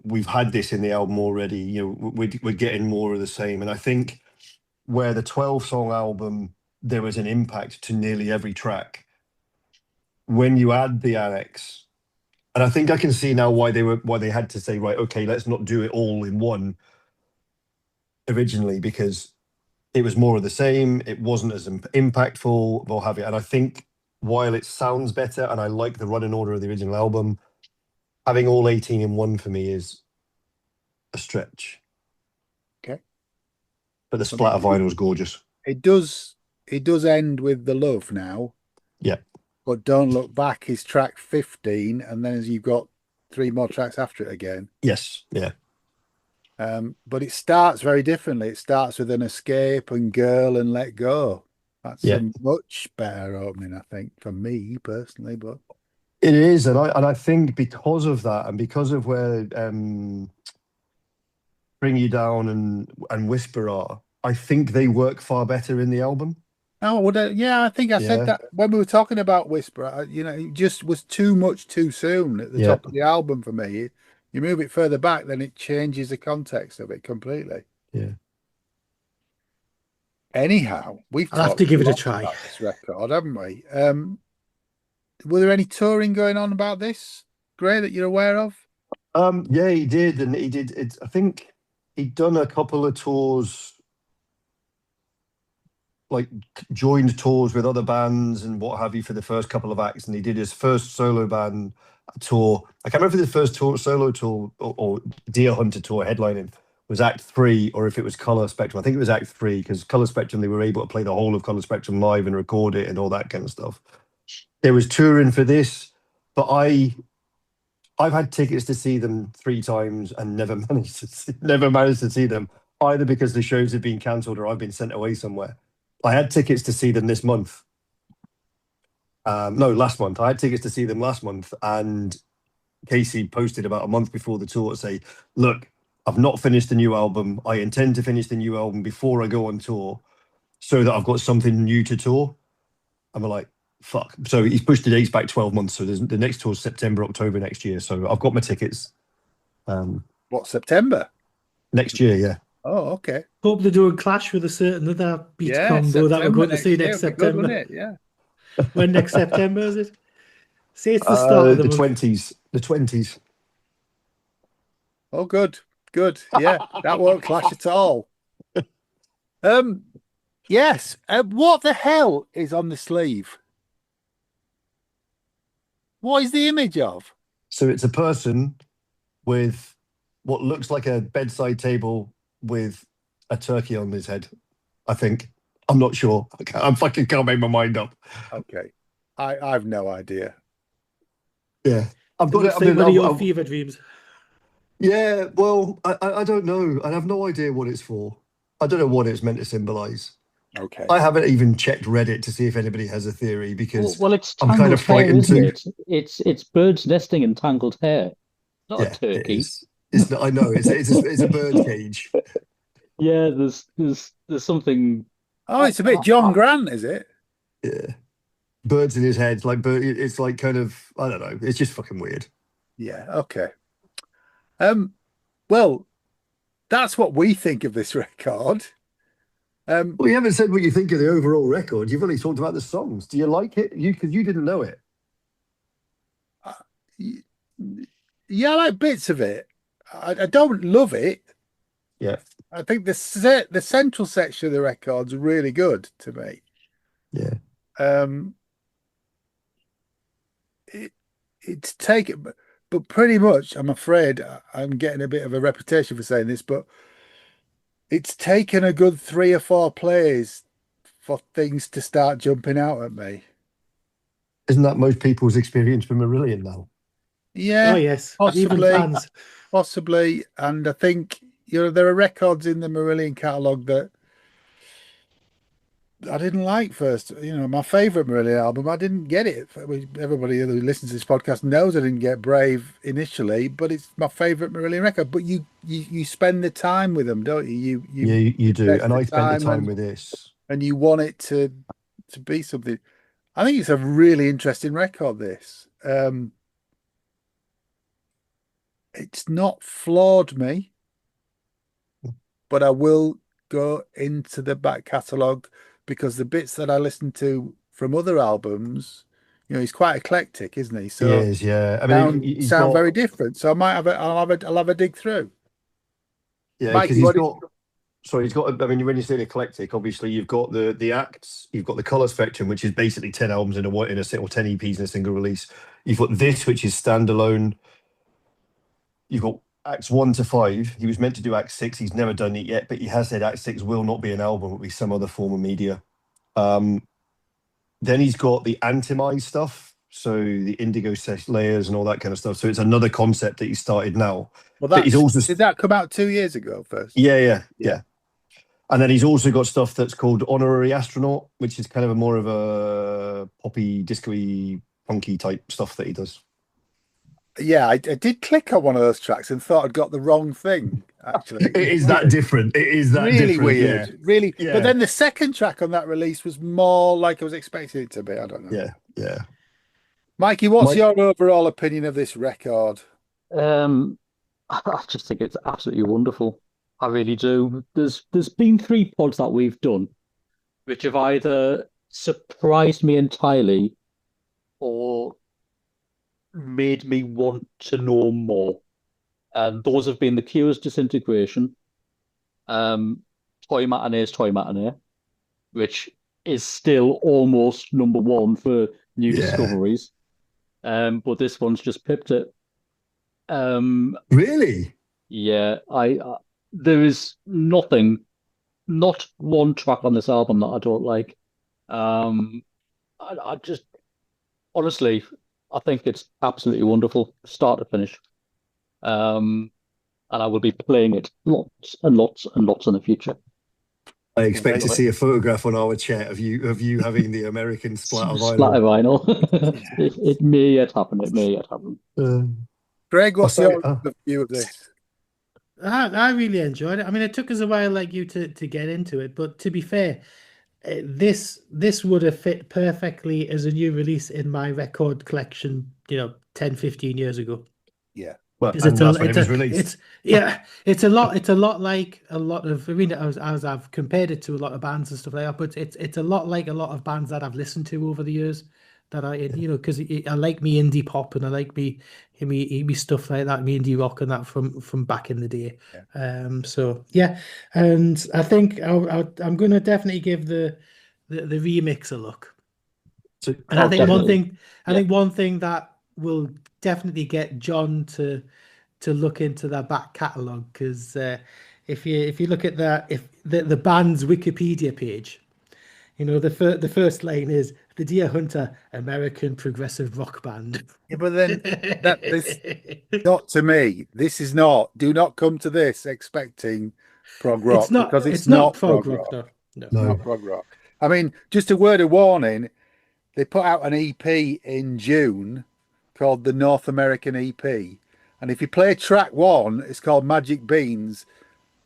we've had this in the album already, we're getting more of the same. And I think where the 12-song album, there was an impact to nearly every track. When you add the annex, and I think I can see now why they had to say, right, okay, let's not do it all in one originally, because it was more of the same. It wasn't as impactful, what have you. And I think while it sounds better, and I like the running order of the original album, having all 18 in one for me is a stretch. Okay. But the splatter vinyl is gorgeous. It does end with The Love now. Yeah. But Don't Look Back is track 15, and then you've got 3 more tracks after it again. Yes, yeah. But it starts very differently. It starts with An Escape and Girl and Let Go. That's a much better opening, I think, for me personally. But it is, and I think because of that, and because of where Bring You Down and Whisper are, I think they work far better in the album. Oh, well, yeah, I think I said that when we were talking about Whisper. It just was too much too soon at the top of the album for me. You move it further back, then it changes the context of it completely. Yeah. Anyhow, I'll have to give it a try. This record, haven't we? Were there any touring going on about this? Gray, that you're aware of? Yeah, he did, and he did. I think he'd done a couple of tours, like joined tours with other bands and what have you for the first couple of acts, and he did his first solo band tour. I can't remember if the first solo tour or Deer Hunter tour headlining was Act 3 or if it was Color Spectrum. I think it was Act 3 because Color Spectrum, they were able to play the whole of Color Spectrum live and record it and all that kind of stuff. There was touring for this, but I've had tickets to see them 3 times and never managed to see them, either because the shows have been cancelled or I've been sent away somewhere. I had tickets to see them this month. No, last month. I had tickets to see them last month, and Casey posted about a month before the tour to say, look, I've not finished the new album. I intend to finish the new album before I go on tour so that I've got something new to tour. And we're like, fuck. So he's pushed the dates back 12 months. So the next tour is September, October next year. So I've got my tickets. What, September? Next year, yeah. Oh, okay. Hope they're doing Clash with a certain other beat combo that we're September going to see year next would be good, September. wouldn't it? Yeah. When next September is it? See, it's the start of the month. 20s. The 20s. Oh, good. Good. Yeah, that won't clash at all. Yes. What the hell is on the sleeve? What is the image of? So it's a person with what looks like a bedside table with a turkey on his head, I think. I'm not sure. I fucking can't make my mind up. Okay. I've no idea. Yeah. I've got It looks it. like one of your fever dreams. Yeah, well, I don't know. I have no idea what it's for. I don't know what it's meant to symbolise. Okay. I haven't even checked Reddit to see if anybody has a theory because Well, it's I'm tangled kind of hair, frightened isn't too. it? It's birds nesting in tangled hair. Not Yeah, a turkey. it is. It's not, I know it's a bird cage. Yeah, there's something. Oh, it's a bit John Grant, is it? Yeah, birds in his head, like bird. It's like kind of, I don't know. It's just fucking weird. Yeah. Okay. Well, that's what we think of this record. Well, you haven't said what you think of the overall record. You've only talked about the songs. Do you like it? Because you didn't know it. Yeah, I like bits of it. I don't love it. Yeah. I think the central section of the record's really good to me. Yeah. It's taken, but pretty much, I'm afraid I'm getting a bit of a reputation for saying this, but it's taken a good 3 or 4 plays for things to start jumping out at me. Isn't that most people's experience with Marillion now? Yeah. Oh yes, possibly. even fans. Possibly, and I think there are records in the Marillion catalogue that I didn't like first. My favourite Marillion album, I didn't get it. Everybody who listens to this podcast knows I didn't get Brave initially, but it's my favourite Marillion record. But you spend the time with them, don't you? You do, and I spent the time with this, and you want it to be something. I think it's a really interesting record. This. It's not floored me, but I will go into the back catalogue because the bits that I listen to from other albums, he's quite eclectic, isn't he? So he is, yeah. I mean, he's sound got, very different. So I might have I'll have a dig through. Yeah, Mike, because he's got. Sorry, he's got. I mean, when you say eclectic, obviously you've got the acts, you've got the color spectrum, which is basically 10 albums in a or 10 EPs in a single release. You've got this, which is standalone. You've got acts 1 to 5. He was meant to do act 6. He's never done it yet, but he has said act 6 will not be an album; it will be some other form of media. Then he's got the Antimized stuff, so the indigo layers and all that kind of stuff. So it's another concept that he started now. Well, he's also did that come out 2 years ago first? Yeah. And then he's also got stuff that's called Honorary Astronaut, which is kind of more of a poppy, disco-y, punky type stuff that he does. Yeah, I did click on one of those tracks and thought I'd got the wrong thing. Actually, It is that different. It is that really different, weird. yeah. Really, Yeah. But then the second track on that release was more like I was expecting it to be. I don't know. Yeah. Mikey, what's your overall opinion of this record? I just think it's absolutely wonderful. I really do. There's been 3 pods that we've done, which have either surprised me entirely or made me want to know more. And those have been The Cure's Disintegration, Toy Matinee's Toy Matinee, which is still almost number one for new discoveries. But this one's just pipped it. Really? Yeah, there is nothing, not one track on this album that I don't like. I just honestly, I think it's absolutely wonderful, start to finish. And I will be playing it lots and lots and lots in the future. I expect to see a photograph on our chat of you having the American splatter Splatter vinyl. vinyl. It may yet happen. It may yet happen. Greg, what's your view of this? I really enjoyed it. I mean, it took us a while, like you, to get into it. But to be fair, this would have fit perfectly as a new release in my record collection, 10, 15 years ago. Yeah. Well, and that's when it was released. It's a lot like a lot of. I mean, as I've compared it to a lot of bands and stuff like that, but it's a lot like a lot of bands that I've listened to over the years. That because I like me indie pop and I like me stuff like that, me indie rock and that from back in the day. Yeah. So yeah, and I think I'm going to definitely give the remix a look. And I think one thing that will definitely get John to look into their back catalogue, because if you look at the band's Wikipedia page, the first line is the Deer Hunter American progressive rock band. Yeah, but then not to me. This is not. Do not come to this expecting prog rock, because it's not prog rock. No. Not prog rock. I mean, just a word of warning. They put out an EP in June called the North American EP, and if you play track 1, it's called Magic Beans.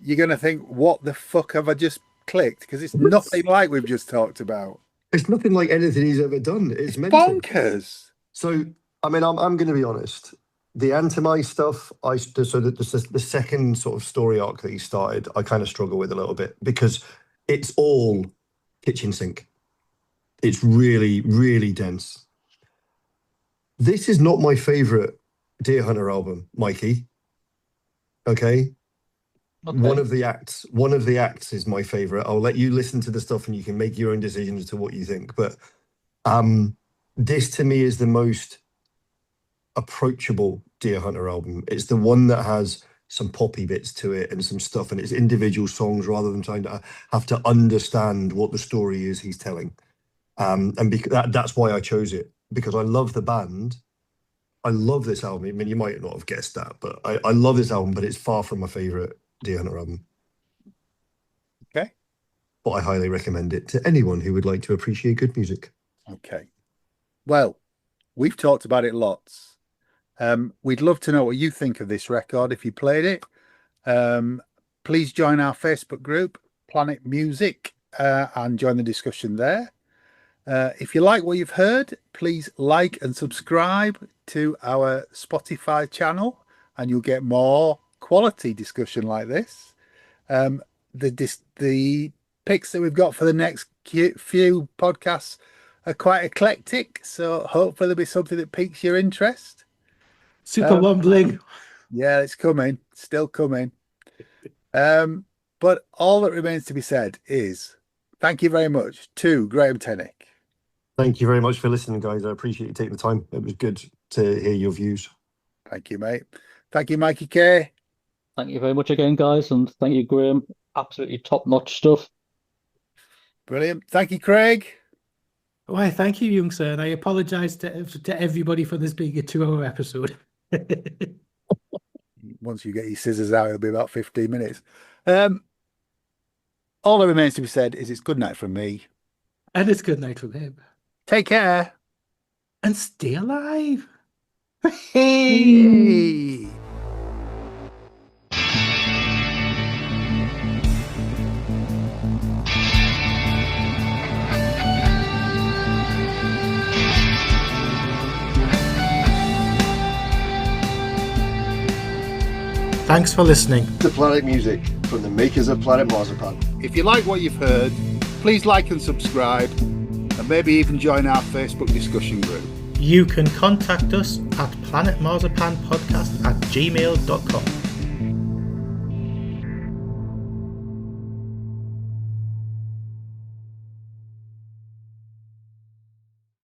You're gonna think, what the fuck have I just clicked? Because it's nothing like we've just talked about. It's nothing like anything he's ever done. It's bonkers. So, I mean, I'm going to be honest. The Antimai stuff, the second sort of story arc that he started, I kind of struggle with a little bit, because it's all kitchen sink. It's really, really dense. This is not my favorite Deer Hunter album, Mikey. Okay. One of the acts is my favorite. I'll let you listen to the stuff and you can make your own decisions as to what you think. But this to me is the most approachable Deer Hunter album. It's the one that has some poppy bits to it and some stuff, and it's individual songs rather than trying to have to understand what the story is he's telling. And that's why I chose it, because I love the band. I love this album. I mean, you might not have guessed that, but I love this album, but it's far from my favorite Deer Hunter album. Okay. But I highly recommend it to anyone who would like to appreciate good music. Okay. Well, we've talked about it lots. We'd love to know what you think of this record if you played it. Please join our Facebook group, Planet Music, and join the discussion there. If you like what you've heard, please like and subscribe to our Spotify channel, and you'll get more quality discussion like this. The picks that we've got for the next few podcasts are quite eclectic, so hopefully there'll be something that piques your interest. Super Wombling. Yeah, it's coming, still coming. But all that remains to be said is thank you very much to Graham Tennick. Thank you very much for listening, guys. I appreciate you taking the time. It was good to hear your views. Thank you, mate. Thank you, Mikey K. Thank you very much again, guys, and thank you, Graham. Absolutely top-notch stuff. Brilliant. Thank you, Craig. Why, thank you, young sir, and I apologise to everybody for this being a 2-hour episode. Once you get your scissors out, it'll be about 15 minutes. All that remains to be said is it's good night from me. And it's good night from him. Take care. And stay alive. Hey! Thanks for listening to Planet Music from the makers of Planet Marzipan. If you like what you've heard, please like and subscribe, and maybe even join our Facebook discussion group. You can contact us at planetmarzipanpodcast@gmail.com.